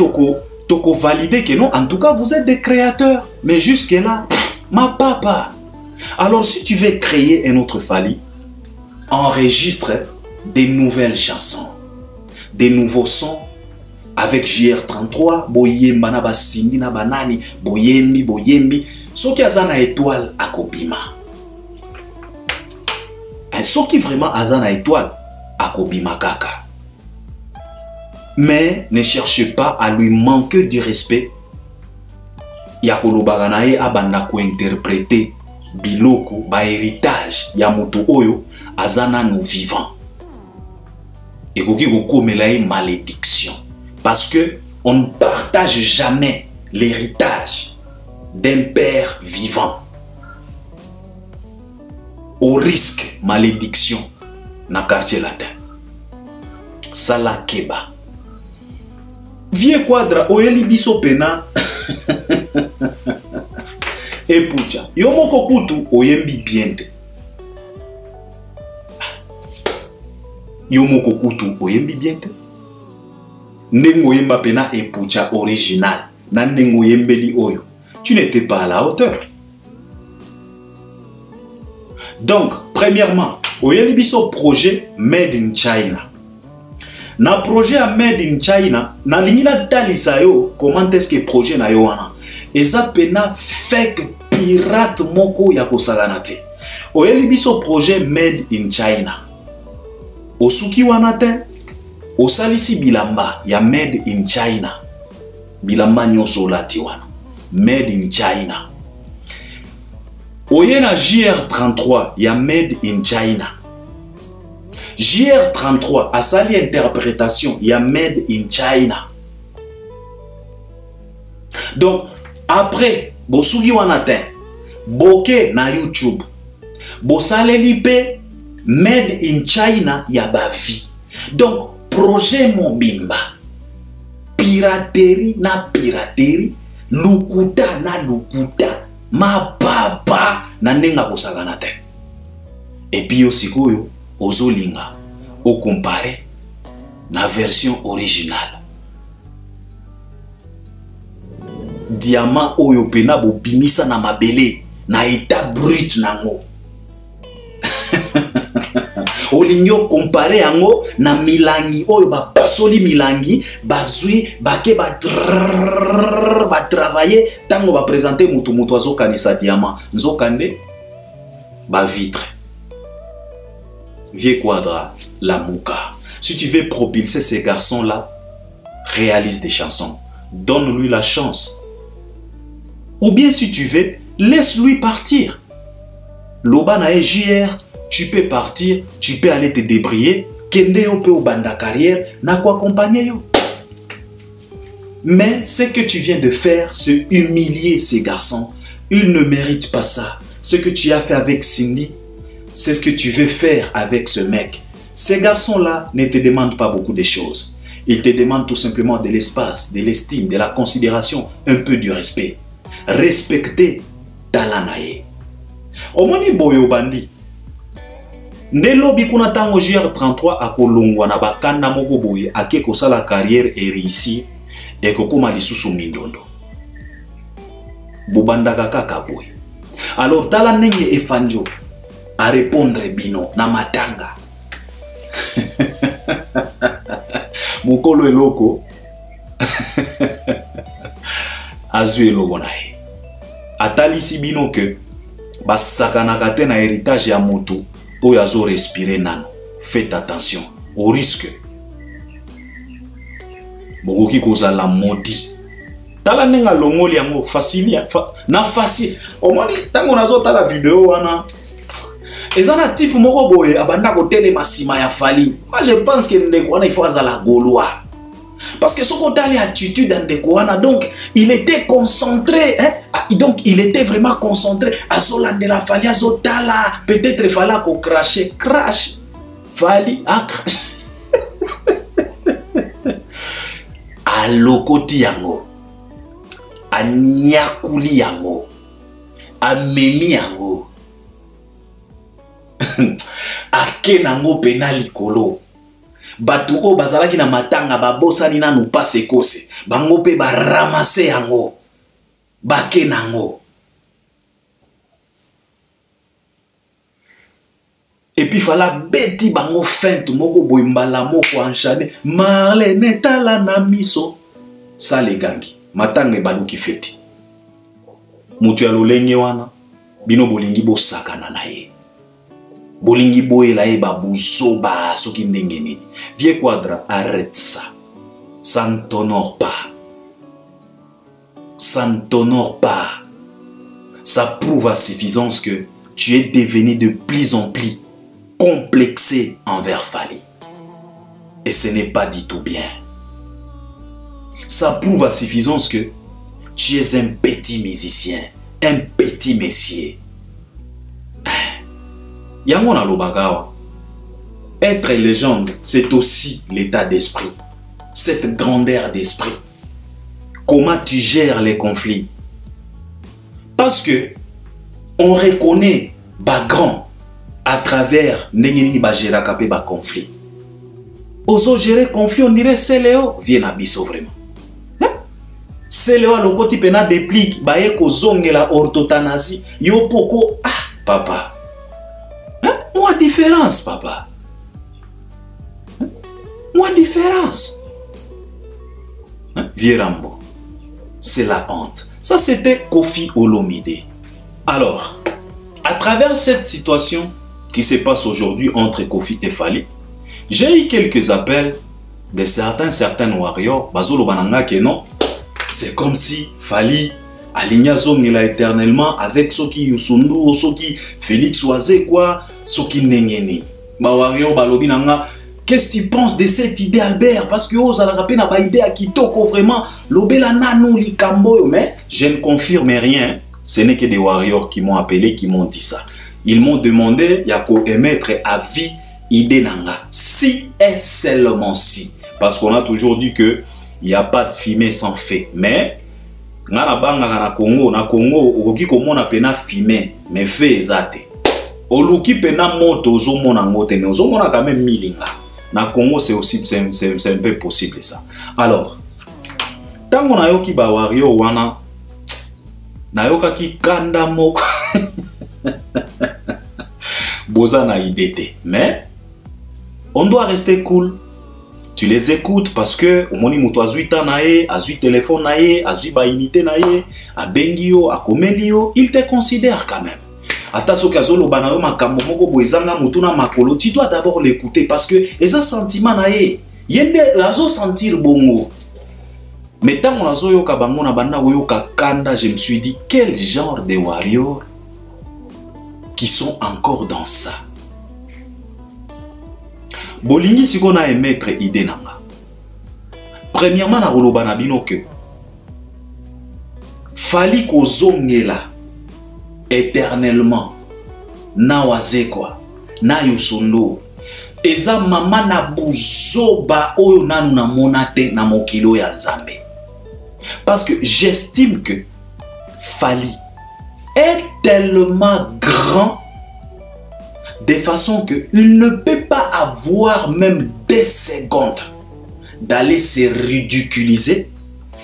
toko valider que non, en tout cas vous êtes des créateurs. Mais jusque là, ma papa. Alors si tu veux créer un autre Fally, enregistre des nouvelles chansons, des nouveaux sons avec JR33, boyemba na basindi na banani, boyembi. Soki azana étoile akobima. Soki vraiment azana étoile akobima kaka. Mais ne cherchez pas à lui manquer du respect. Yakolo baganae abanda ko interpréter biloko ba héritage ya moto oyo azana no vivant. Et koki kokomela malédiction parce que on ne partage jamais l'héritage d'un père vivant. Au risque malédiction na quartier latin. Sala keba. Vieux quadra oyeli biso pena. Epucha yomoko kutu oyembi biente. Yomoko kutu oyembi biente. Nengo yemba pena epucha original. Na nengo yembeli oyo. Tu n'étais pas à la hauteur. Donc, premièrement, oyeli biso projet Made in China. Na projet à Made in China, na lingina talisa yo, comment est-ce que projet na yo wana? Eza pena fake pirate moko ya kosala te. Oyeli biso projet Made in China. Osuki wana te, osalisi bilamba ya Made in China. Bilamba nyonso lati wana. Made in China. Oyena JR33 ya Made in China. JR33 a sali interprétation ya Made in China. Donc après bosugi wanaten boke na YouTube bosale lipe Made in China ya bavi. Donc projet mobimba piraterie na piraterie lukuta na lukuta ma papa na nenga kosagana te. Et puis osikoyo ozolinga o comparer na version originale. Diamant oyo pena bo bimisa na mabele na état brut nango. Olinyo comparer yango na milangi oyo ba pasoli milangi bazui bake ba travailler tango ba présenter mutu azokanisa diamant nzokande ba vitre. Vieux quadra, la mouka. Si tu veux propulser ces garçons-là, réalise des chansons. Donne-lui la chance. Ou bien si tu veux, laisse-lui partir. Lobana et JR, tu peux partir, tu peux aller te débrouiller. Kende yo pe au banda carrière, n'a quoi accompagner yo. Mais ce que tu viens de faire, c'est humilier ces garçons. Ils ne méritent pas ça. Ce que tu as fait avec Cindy, c'est ce que tu veux faire avec ce mec. Ces garçons-là ne te demandent pas beaucoup de choses. Ils te demandent tout simplement de l'espace, de l'estime, de la considération, un peu du respect. Respecter talanaye. Omoni boyo bandi. Nelobi kuna tango JR33 akolongwa na bakanda moko boye ake kosala carrière et réussir et kokoma lisusu mindondo. Bobandaka kaka boye. Alors tala nenge efanjo à répondre bino na matanga. Mukolo eloko azu eloko nae. Atalisi bino que basakanaka te na héritage ya moto oyo azo respirer nano. Faites attention au risque. Bokoki kozala maudit. Tala nenga longoli yango facile na facile. Omoni tango nazo tala vidéo wana. Ezana type moko boye abanda ko tele masima ya Fally. Moi je pense que ndeko wana il faut azala gaulois. Parce que son tali attitude ndeko wana donc il était concentré hein? Donc il était vraiment concentré à Solande la Fally azotala peut-être Fally ko cracher crash Fally a crash. Alokoti yango anyakuli yango amemi yango ake nango pena likolo Batu o bazalaki na matanga babosani nanu pase kose. Bango pe ba ramase yango. Bake nango. Et puis fala beti bango feinte moko boimbala moko enchaîné. Marlene tala na miso. Ça les gangi. Matanga baluki feti. Mutu ya lolenge wana. Bino bolingi bo sakana na ye. Bolingi boye la ye babuzo ba soki ndenge nini. Vieux Quadra, arrête ça. Ça ne t'honore pas. Ça ne t'honore pas. Ça prouve à suffisance que tu es devenu de plus en plus complexé envers Fally. Et ce n'est pas du tout bien. Ça prouve à suffisance que tu es un petit musicien, un petit messier. Yangona Lobagawa. Être légende, c'est aussi l'état d'esprit. Cette grandeur d'esprit. Comment tu gères les conflits. Parce que on reconnaît Bagrand à travers Nengeni Bajera Kapé ba conflit. Oso gérer conflit, on dirait c'est Léo. Viens à Bisso vraiment. C'est Léo le côté pena déplique. Baye ko zongela orthotanasi. Yo poko. Ah, papa. Moi différence, papa. Moi différence. Vieux Rambo. C'est la honte. Ça, c'était Koffi Olomide. Alors, à travers cette situation qui se passe aujourd'hui entre Koffi et Fally, j'ai eu quelques appels de certains warriors. Bazolo Bananga que non, c'est comme si Fally aligna zongela éternellement avec Soki Yusundu, Soki Félix Oazé, quoi, Soki Nengeni. Ba warrior balobi nanga. Qu'est-ce que tu penses de cette idée, Albert? Parce que vous avez rappelé une idée à Kitoko, vraiment, l'obéla nanou li kambo. Mais je ne confirme rien. Ce n'est que des warriors qui m'ont appelé, qui m'ont dit ça. Ils m'ont demandé, yako émettre avis, idée nanga. Si et seulement si. Parce qu'on a toujours dit que il n'y a pas de fumée sans feu. Mais, na Congo, okoki komona pena fumée, mais feu ezate. Oluki pena moto ozomona ngote, mais ozomona quand même milinga. Na Congo, c'est aussi c'est un peu possible ça. Alors, tant qu'on a yoki ba wario wana, na yoka ki kanda moko, boza na idée. Mais on doit rester cool. Tu les écoutes parce que au moni muto azui tanae, azui téléphone nae, azui ba unité nae, a bengio, a komelio, il te considère quand même. Ataso kazolo banayo makambo moko boezanga mutuna makolo, tu dois d'abord l'écouter parce que eza sentiment na ye yende azo sentir bongo. Mais tant on azo yoka bango na banda yoka kanda, je me suis dit quel genre de warriors qui sont encore dans ça. Bolingi siko na émettre idée nanga. Premièrement na roloba na bino que Fally ko zongela éternellement na wazekwa na yusundo eza mama na buzoba oyo nanu na monate na mokilo ya nzambe. Parce que j'estime que Fally est tellement grand de façon que il ne peut pas avoir même des secondes d'aller se ridiculiser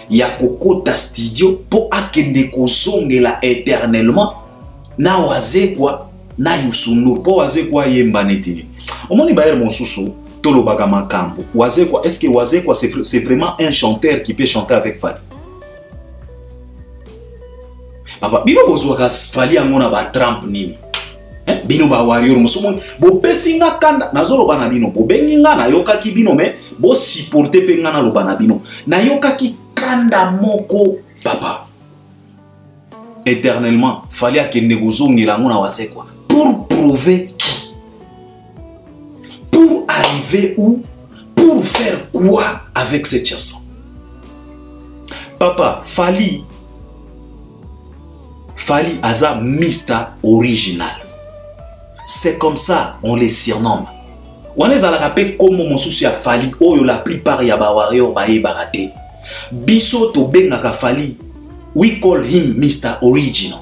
ya kokota studio pour akende kozongela éternellement na wazekwa na yusundu po wazekwa yemba netini. Omoni bayer monsusu tolo bagama kambo. Wazekwa, est-ce que wazekwa c'est vraiment un chanteur qui peut chanter avec Fally? Papa, bino bozwaka Fally angona ba Trump nini? Bino ba warrior musumoni bo pesinga kanda nazolo bana bino bo benginga na yokaki bino me bo supporter penga na lobana bino na yokaki kanda moko papa. Éternellement, Fally akende kozongela ngona wazekwa. Pour prouver qui? Pour arriver où? Pour faire quoi avec cette chanson? Papa, Fally aza Mr. Original. C'est comme ça on les surnomme. On les a rappelé comme mon souci à Fally. Oh, la plupart ya ba warrior ba e barate. Biso to bengaka Fally. We call him Mr. Original.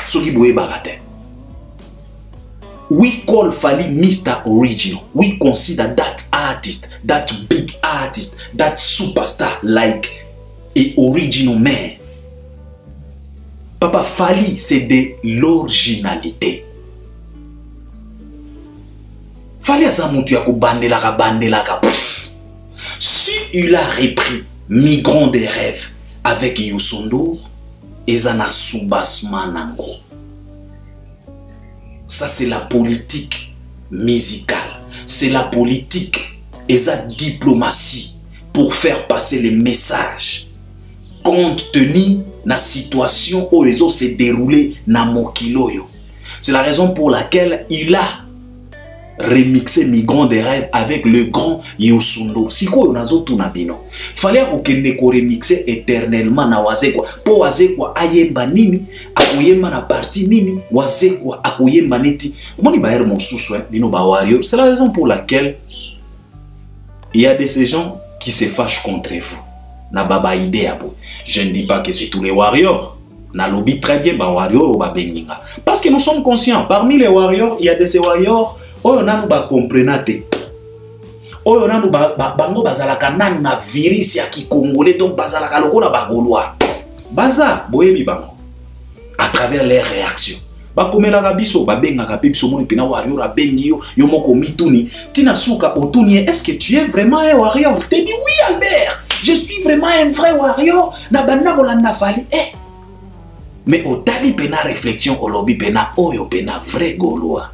Soki boye barate. we call Fally Mr. Original. We consider that artist, that big artist, that superstar like a original man. Papa, Fally, c'est de l'originalité. Fally a sa moutu ya ko bandelaka. Si il a repris Migrant des rêves avec Youssou N'Dour, ezana soubassement nango. Ça c'est la politique musicale. C'est la politique et sa diplomatie pour faire passer les messages. Compte tenu la situation où ils ont se déroulé na mokiloyo. C'est la raison pour laquelle il a remixé Migrant des rêves avec le grand Youssou N'Dour. Si quoi on a zoto na bino. Fallait aucun ko remixer éternellement na wazekwa. Po wazekwa ayemba nini, akoyemba na parti nini, wazekwa akoyemba neti. Moni baer mon sous bino ba wario. C'est la raison pour laquelle il y a de ces gens qui se fâchent contre vous. Na baba idée abo. Je ne dis pas que c'est tous les warriors. Na lobby très bien ba warrior ou ba benginga. Parce que nous sommes conscients, parmi les warriors, il y a de ces warriors oyo nanu ba comprenate. Oyo nanu bango bazalaka nanu na virus ya ki-congolais, donc bazalaka lokola ba gaulois. Baza boyebi bango à travers leurs réactions. Ba komelaka biso ba bengaka pe biso moni pena warrior abengi yo moko mituni. Tina suka otuni, est-ce que tu es vraiment un warrior? Il te dit oui Albert, je suis vraiment un vrai warrior. Na bana bolanda Fally. Mais au tali pena réflexion olobi pena oyo pena vrai gaulois.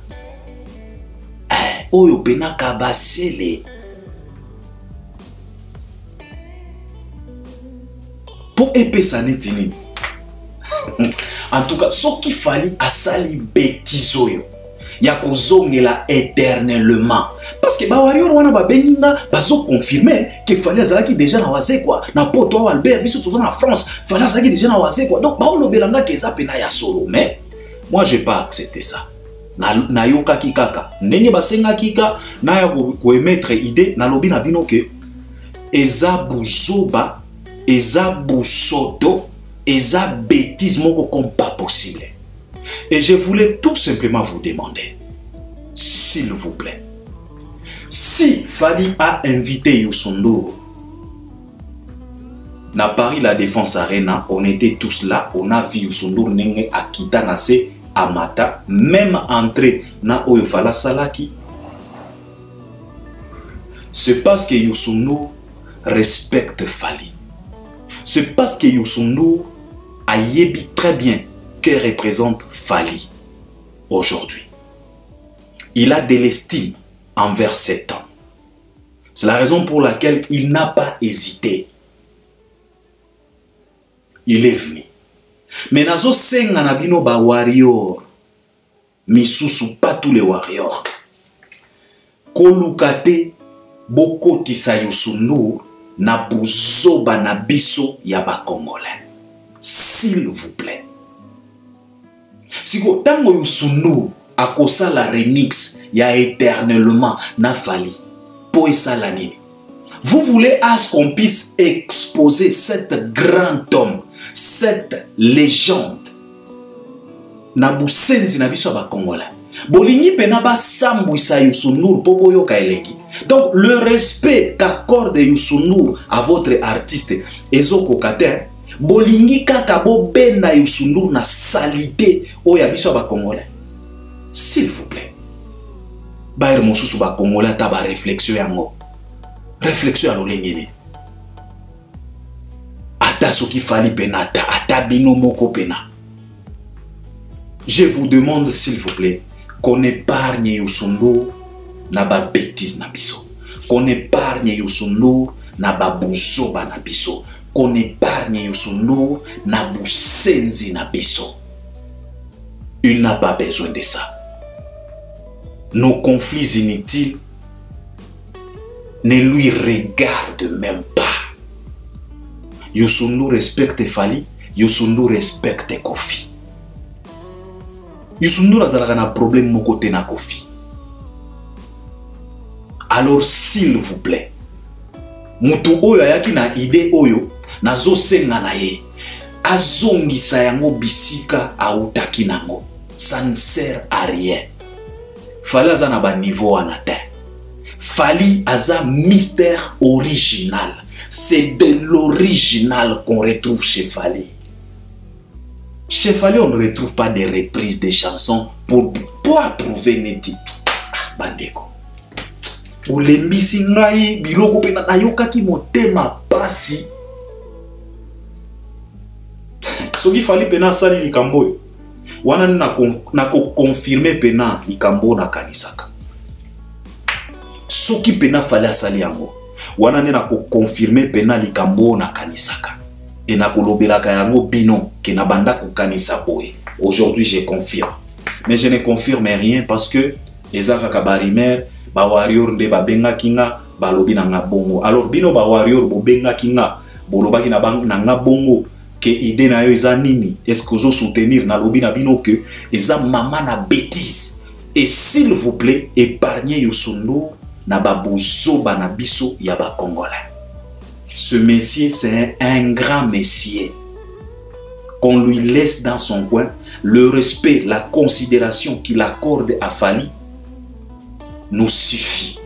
Oyo pena kabasele. Pour épesa netini. En tout cas, ce qu'il fallait à sali bêtise oyo. Ya kozongela éternellement. Parce que ba warrior wana ba beninga bazo confirmer que fallait azalaki déjà na wase quoi. Na poto Albert biso tozo na France, fallait azalaki déjà na wase quoi. Donc ba olobelanga ke za pena ya solo. Mais moi j'ai pas accepté ça. Na yoka kikaka ndenge basenga kika na ya ko émettre idée na lobi na bino ke eza buzoba eza busoto eza bêtise moko comme pas possible. Et je voulais tout simplement vous demander, s'il vous plaît, si Fally a invité Youssou N'Dour na Paris La Défense Arena, on était tous là, on a vu Youssou N'Dour nenge akita nase Amata, même entré na Oyofala Salaki. C'est parce que Youssou N'Dour respecte Fally. C'est parce que Youssou N'Dour a yebi très bien que représente Fally aujourd'hui. Il a de l'estime envers cet homme. C'est la raison pour laquelle il n'a pas hésité. Il est venu. Mais nazo senga na bino ba warrior. Misusu pas tous les warriors. Kolukate bokotisa Youssou N'Dour na buzoba na biso ya ba Congolais. S'il vous plaît. Si ko tango Youssou N'Dour akosa la remix ya éternellement na Fally po esala nini. Vous voulez à ce qu'on puisse exposer cet grand homme, cette légende na busenzi na biso ba Congolais. Bolingi pena ba sambwisa Youssou N'Dour po boyoka elengi. Donc le respect qu'accorde Youssou N'Dour à votre artiste ezoko kate bolingi kaka bo benda Youssou N'Dour na salité oya biso ba Congolais. S'il vous plaît. Baer mosusu ba Congolais ta ba réflexion yango. Réflexion à l'olengene. Ata soki Fally pena ata bino moko pena. Je vous demande s'il vous plaît qu'on épargne Youssou N'Dour na ba bêtise na biso. Qu'on épargne Youssou N'Dour na ba buzoba na biso. Qu'on épargne Youssou N'Dour na busenzi na biso. Il n'a pas besoin de ça. Nos conflits inutiles ne lui regardent même pas. Youssou N'Dour respecte Fally, Youssou N'Dour respecte Kofi. Youssou N'Dour azalaka na problème moko te na Kofi. Alors s'il vous plaît, mutu oyo ayaki na idée oyo nazo senga na ye azongisa yango bisika autaki nango. Ça ne sert à rien. Fali aza na ba niveau en atteint. Fali aza mystère original. C'est de l'original qu'on retrouve chez Fali. Chez Fali, on ne retrouve pas des reprises de chansons pour approuver Neti. Bandeko. Pour les missingai, biloko pena nayoka ki motema pasi. Soki Fali pena sali likambo. Wana na ko confirmer pena likambo na kanisaka. Soki pena Fali asali yango. Wana na ko confirmer pena likambo na kanisaka. Et na kolobelaka yango bino ke na banda ko kanisa boye. Aujourd'hui je confirme. Mais je ne confirme rien parce que ezaka kabarimer ba warrior nde ba benga kinga ba lobi na ngabongo. Alors bino ba warrior bo benga kinga bolobaki na bang na ngabongo ke idée na yo eza nini? Est-ce que vous soutenir na lobi na bino que eza mama na bêtise? Et s'il vous plaît, épargnez Youssou na babuzo bana biso ya ba Congolais. Ce messier, c'est un grand messier. Qu'on lui laisse dans son coin le respect, la considération qu'il accorde à Fali nous suffit.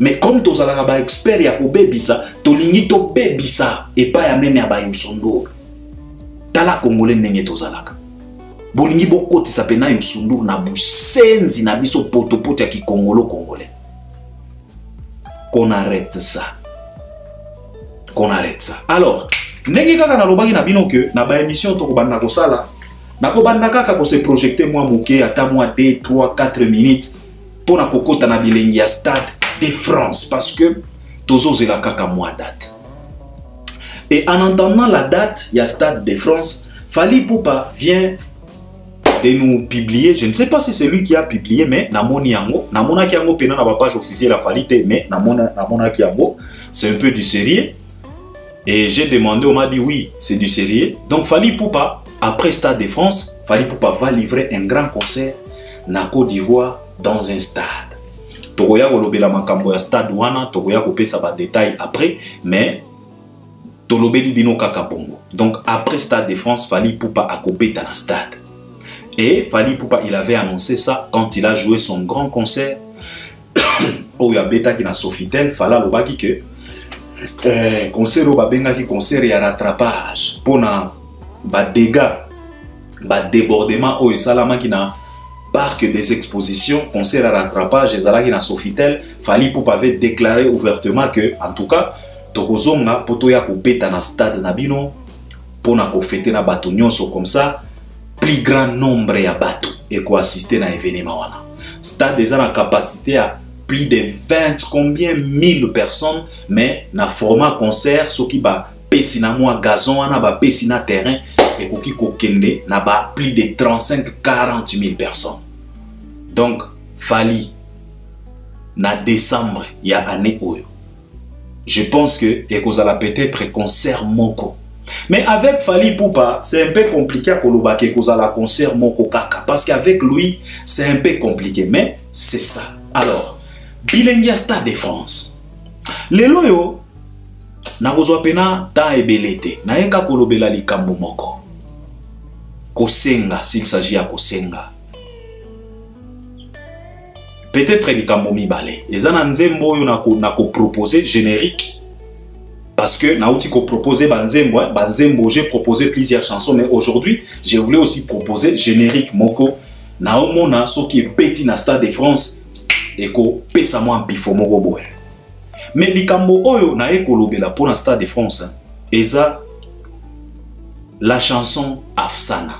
Mais comme tous les experts ya ko bebisa, tolingi to bebisa et pas ya même ya ba Youssou Ndour. Tala Congolais ndenge tozalaka. Bolingi bokoti sapena Youssou Ndour na busenzi na biso potopoto ya kikongolo congolais. Qu'on arrête ça. Qu'on arrête ça. Alors, ndenge kaka na lobaki na bino que na ba émission to ko banda ko sala, na ko banda kaka ko se projeter moi moké ata moi 2, 3, 4 minutes pour na kokota na bilengi ya Stade de France parce que tozo zela kaka moi date. Et en entendant la date ya Stade de France, Fali Ipupa vient de nous publier, je ne sais pas si c'est lui qui a publié, mais namoni yango, namona ki yango pena na ba page officielle la Fali te, mais namona ki yango, c'est un peu du sérieux. Et j'ai demandé, on m'a dit oui, c'est du sérieux. Donc Fali Ipupa, après Stade de France, Fali Ipupa va livrer un grand concert na Côte d'Ivoire dans un stade. Togoya kolobela makambo ya stade wana, togoya kopesa ba détails après, mais tolobeli bino kaka bongo. Donc après Stade de France, Fali Ipupa a kopeta na stade. Et Fali Ipupa, il avait annoncé ça quand il a joué son grand concert au Yabeta qui na Sofitel, Fala lobaki que concert au babenga qui concert ya rattrapage pour na ba dégâts, ba débordement au salama qui na parc des expositions, concert à rattrapage ezalaki na Sofitel. Fali Ipupa avait déclaré ouvertement que en tout cas tokozonga poto ya kopeta na stade na bino pour na ko fêter na bato nyonso comme ça. Plus grand nombre ya bato et ko assister na événement wana. Stade eza na capacité à plus de 20 combien 1000 personnes, mais na format concert soki ba pesi na moi gazon wana ba pesi na terrain et koki kokende na ba plus de 35-40 000 personnes. Donc Fali na décembre ya année oyo. Je pense que ekozala peut-être concert moko. Mais avec Fali Ipupa, c'est un peu compliqué à kolobake kozala concert moko kaka parce qu'avec lui, c'est un peu compliqué, mais c'est ça. Alors, bilengi Stade de France. Lelo yo na kozwa pena ta ebelete. Na yeka kolobela likambo moko. Kosenga s'il s'agit à kosenga. Peut-être likambo mibale. Ezana nzembo yo na ko proposer générique. Parce que Naouti ko proposé Banzembo, j'ai proposé plusieurs chansons, mais aujourd'hui, je voulais aussi proposer générique moko. Naomona so qui est petit na Stade de France et ko pesa mo pifo moko boy. Mais likambo oyo na ekolobela pour na Stade de France, eza la chanson Afsana.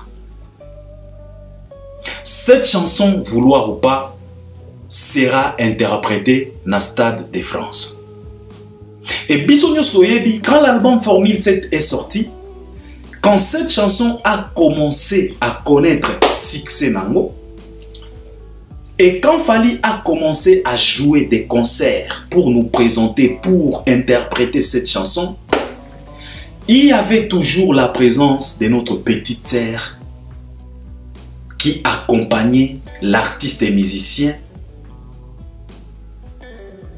Cette chanson, vouloir ou pas, sera interprétée na Stade de France. Et Bisogno Soyebi, quand l'album Formule 7 est sorti, quand cette chanson a commencé à connaître succès nango, et quand Fali a commencé à jouer des concerts pour nous présenter, pour interpréter cette chanson, il y avait toujours la présence de notre petite sœur qui accompagnait l'artiste et musicien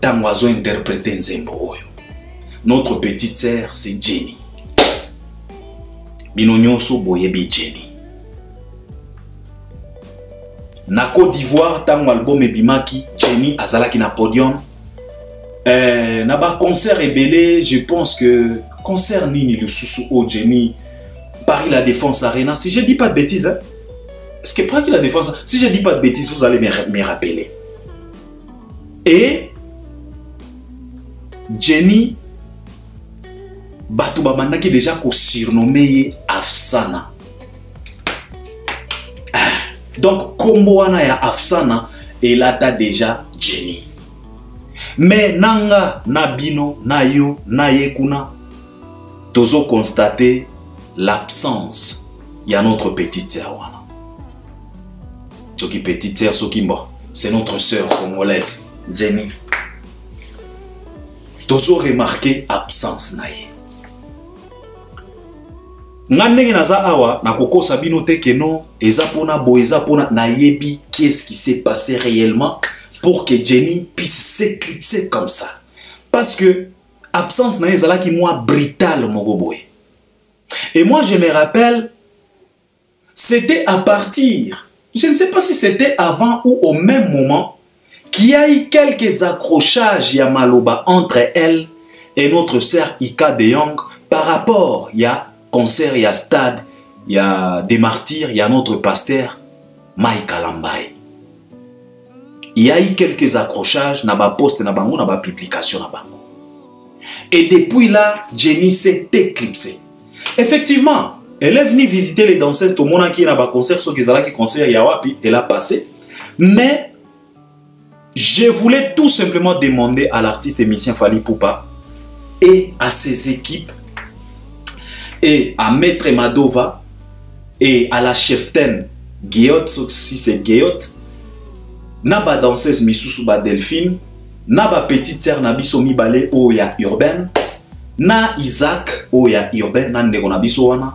dans l'oiseau interprété Nzembo. Notre petite sœur, c'est Jenny. Bino nyonso boyebi Jenny. Na Côte d'Ivoire, tant album ebimaki, Jenny azalaki na podium. Na ba concert ebele, je pense que concert nini le Soussou au Jenny Paris La Défense Arena. Si je dis pas de bêtises, hein? Est-ce que Paris La Défense, si je dis pas de bêtises, vous allez me rappeler. Et Jenny Batou Babandaki déjà ko surnommé Afsana. Donc Komboana ya Afsana et là t'as déjà Jenny. Mais nanga nabino nayo nayekuna tozo constater l'absence ya notre petite sœur wana. Soki petite sœur Sokimba, c'est notre sœur congolaise Jenny. Tozo remarqué absence naye. Ngandenge naza awa na koko sabino te que non ezapona bo ezapona nayebi qu'est-ce qui s'est passé réellement pour que Jenny puisse s'éclipser comme ça. Parce que absence na ezala ki moi brutal mogoboye. Et moi je me rappelle c'était à partir, je ne sais pas si c'était avant ou au même moment qu'il y a eu quelques accrochages ya maloba entre elle et notre sœur Ika de Jong par rapport ya concert, il y a stade, il y a des martyrs, il y a notre pasteur Mike Alambaye. Il y a eu quelques accrochages, na ba poste na bango, na ba publication na bango. Et depuis là, Jenny s'est éclipsée. Effectivement, elle est venue visiter les danseuses, tout le monde qui est dans le concert, ceux qui sont là qui concert, Yawapi, elle a passé. Mais je voulais tout simplement demander à l'artiste et musicien Fally Ipupa et à ses équipes et à Maître Madova et à la cheftaine Guillot, si c'est Guillot, Naba danseuse Misusu ba Delphine, Naba petite sœur Nabiso Mibale Oya Urbaine, Na Isaac Oya Urbaine, Na Ndeko Nabiso Wana.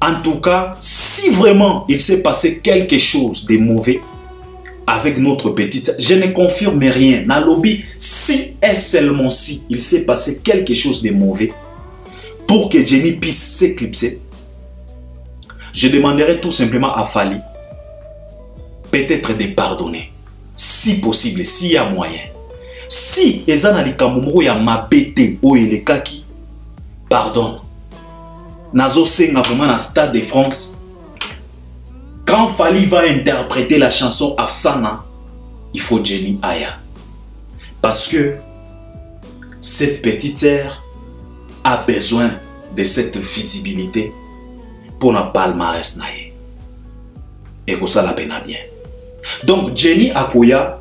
En tout cas, si vraiment il s'est passé quelque chose de mauvais avec notre petite sœur, je ne confirme rien. Na lobby, si et seulement si il s'est passé quelque chose de mauvais, pour que Jenny puisse s'éclipser, je demanderai tout simplement à Fally peut-être de pardonner, si possible, s'il y a moyen. Si Ezana Likamumuro ya mabete ou elekaki, pardonne. Nazo senga vraiment na Stade de France. Quand Fally va interpréter la chanson Afsana, il faut Jenny Aya. Parce que cette petite sœur a besoin de cette visibilité pour la palmarès naïe. Et pour ça la peine bien. Donc Jenny Akoya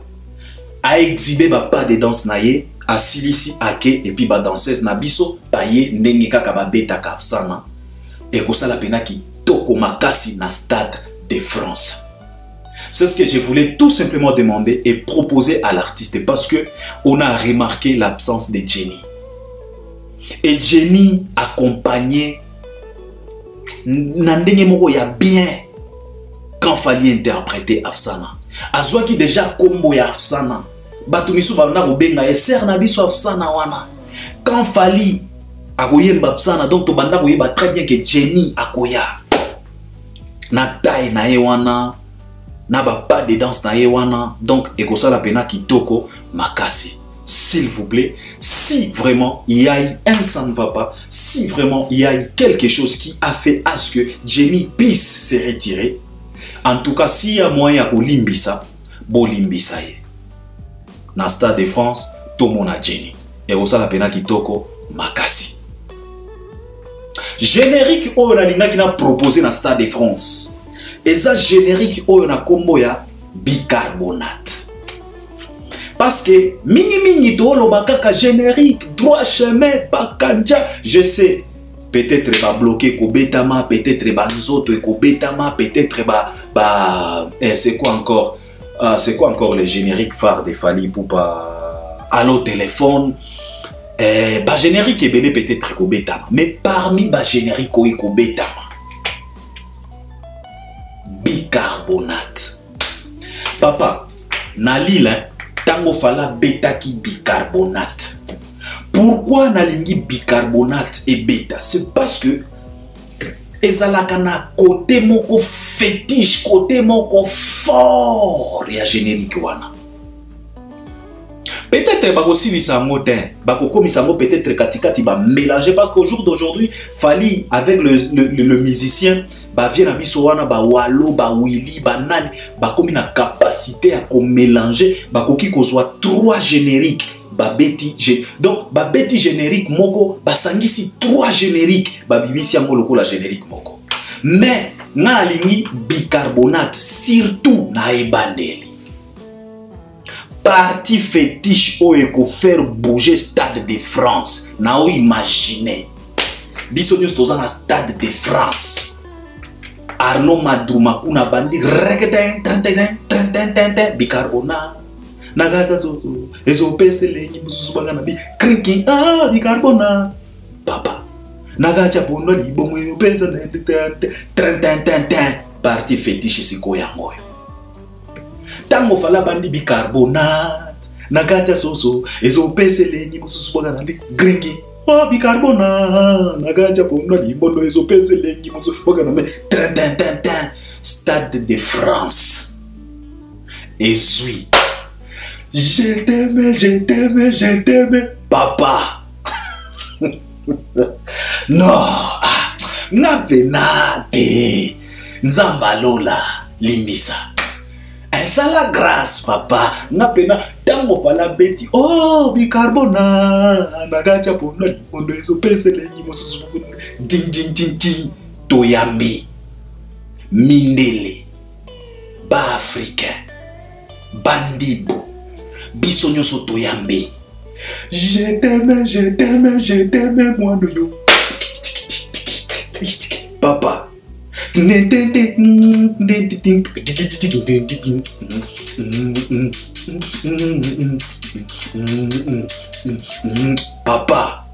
a exhibé pas de danse naïe, a silisi ake et puis ba danseuse nabiso paye ndenge kaka ba beta Afsana. Et pour ça la peine qui toko makasi na Stade de France. C'est ce que je voulais tout simplement demander et proposer à l'artiste parce que on a remarqué l'absence de Jenny. Et Jenny accompagnait Nandenge Moko ya bien quand fallait interpréter Afsana. Azwaki déjà combo ya Afsana. Batumisu bana bobenga et ser na biso Afsana wana. Quand fallait akoyemba Afsana donc to banda koyeba très bien que Jenny akoya. Na taille na wana na ba pas de danse na wana donc ekosa la pena kitoko makasi. S'il vous plaît, si vraiment il y a eu un ça ne va pas, si vraiment il y a eu quelque chose qui a fait à ce que Jenny puisse se retirer, en tout cas, s'il y a moyen de limbisa, bo limbisa ye. Dans le Stade de France, tout le monde a Jenny. Et au la pena kitoko makasi. Générique Oyonalinga qui a proposé dans le Stade de France. Et ça générique Oyona combo ya bicarbonate. Parce que mini tolo bakaka générique droit chemin bakanja, je sais peut-être ba bloqué ko betama, peut-être ba nzoto ko betama, peut-être c'est quoi encore le générique phare de Fally Ipupa Allo téléphone ba générique ebele peut-être ko betama, mais parmi ba générique ko betama bicarbonate. Papa na lila tango fala bêta qui bicarbonate. Pourquoi nalingi bicarbonate et bêta? C'est parce que ezalaka na côté moko fétiche, côté moko fort ya générique wana. Peut-être bakosilisa yango te, bakokomisa yango peut-être katikati ba mélanger parce qu'au jour d'aujourd'hui, Fally avec le musicien ba vient na biso wana ba walo ba willy ba nani ba komi na capacité à ko mélanger bakoki kozwa 3 génériques ba beti donc ba beti générique moko basangisi 3 génériques ba bibisi yango lokola générique moko. Mais na lingi bicarbonate surtout na ebandeli. Parti fétiche où il faut faire bouger Stade de France. Na ou imaginer. Biso news toza na Stade de France. Arnaud Madrouma kuna bandi reggaeton bicarbonate. Nagata zo ezo pesele ni bususu bangana bi crinking bicarbonate. Papa. Nagacha bondo li bomo yo pesa parti fétiche siko yango. Tango fala bandi bicarbonate nagacha soso ezo pesele ni mususu boga nandi gringi bicarbonate nagacha pondo libondo ezo pesele ni mususu boga na Stade de France ezui je t'aime papa. Non ngapenate nzambalola limbisa sala grâce papa ngapena tango fala beti bicarbonate nagacha pondo libondo ezo pesele ni mususu ding toyambi mindele ba africain bandibo biso nyonso toyambi je t'aime moi de yo papa. Papa.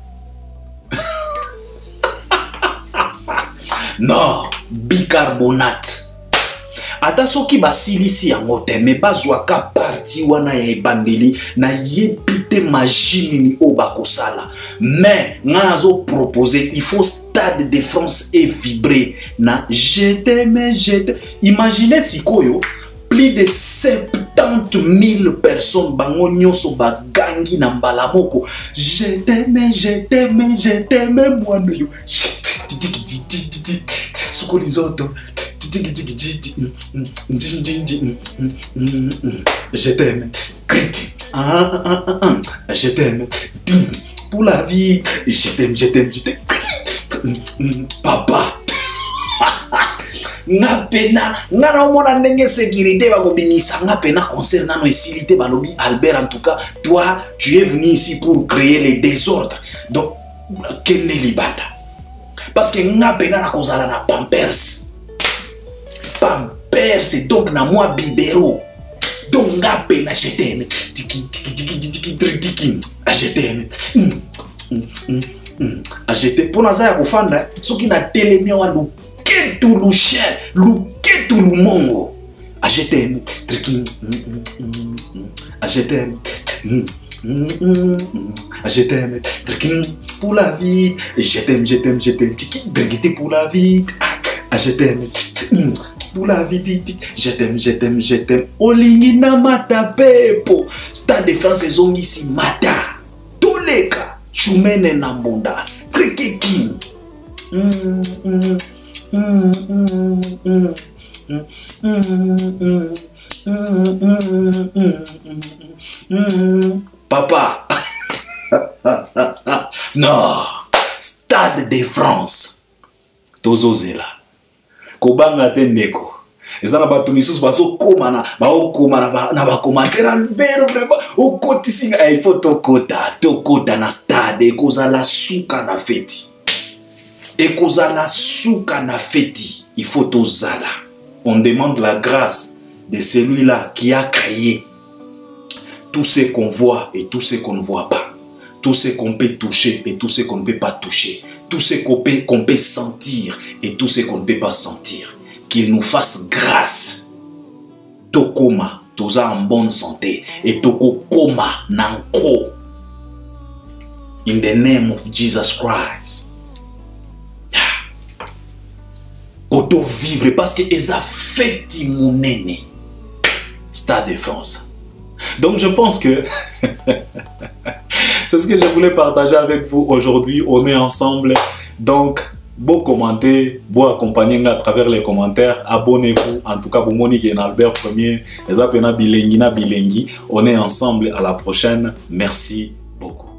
Non, bicarbonate. Ata soki basilisi yango te me bazwaka parti wana ya ebandeli na yebite machine ni obakosala. Mais nga zo proposer il faut Stade de France et vibrer na je t'aime. Imaginez sikoyo plus de 70 000 personnes bango nyonso bagangi na mbala moko. Je t'aime moi no yo. Sukoli zoto. Je t'aime. Je t'aime. Pour la vie. Je t'aime. Papa. Nga pena. Nga na mona ndenge sécurité ba kobimisa. Nga pena concert nano esilité balobi Albert en tout cas. Toi, tu es venu ici pour créer les désordres. Donc, kenne libanda. Parce que nga pena na kozala na Pampers. Pampers donc na moi bibero. Donc nga pena je t'aime. Tiki je t'aime. Ajete pour naza ya kufanda soki na telemi wa luketu lu chien luketu lu mongo ajete pour la vie je t'aime tiki pour la vie ajete pour la vie je t'aime olingi na mata pepo Stade de France ezongi si mata toleka Chumene Nambunda, Krikiki. Papa. Non. Stade de France. Tozozela. Kobanga teneko. Ezana bato misusu baso koma na ba commentaire Albert vraiment au kotisinga il faut tokota na stade ekozala suka na feti il faut tozala. On demande la grâce de celui-là qui a créé tout ce qu'on voit et tout ce qu'on ne voit pas, tout ce qu'on peut toucher et tout ce qu'on ne peut pas toucher, tout ce qu'on peut sentir et tout ce qu'on ne peut pas sentir. Qu'il nous fasse grâce. Tokoma, toza en bonne santé. Et toko koma nanko. In the name of Jesus Christ. Koto vivre parce que eza feti munene. Stade de France. Donc je pense que c'est ce que je voulais partager avec vous aujourd'hui. On est ensemble. Donc, beau commenter, beau accompagner à travers les commentaires. Abonnez-vous. En tout cas, pour Monique et Albert Premier, les appels Bilengi. On est ensemble. À la prochaine. Merci beaucoup.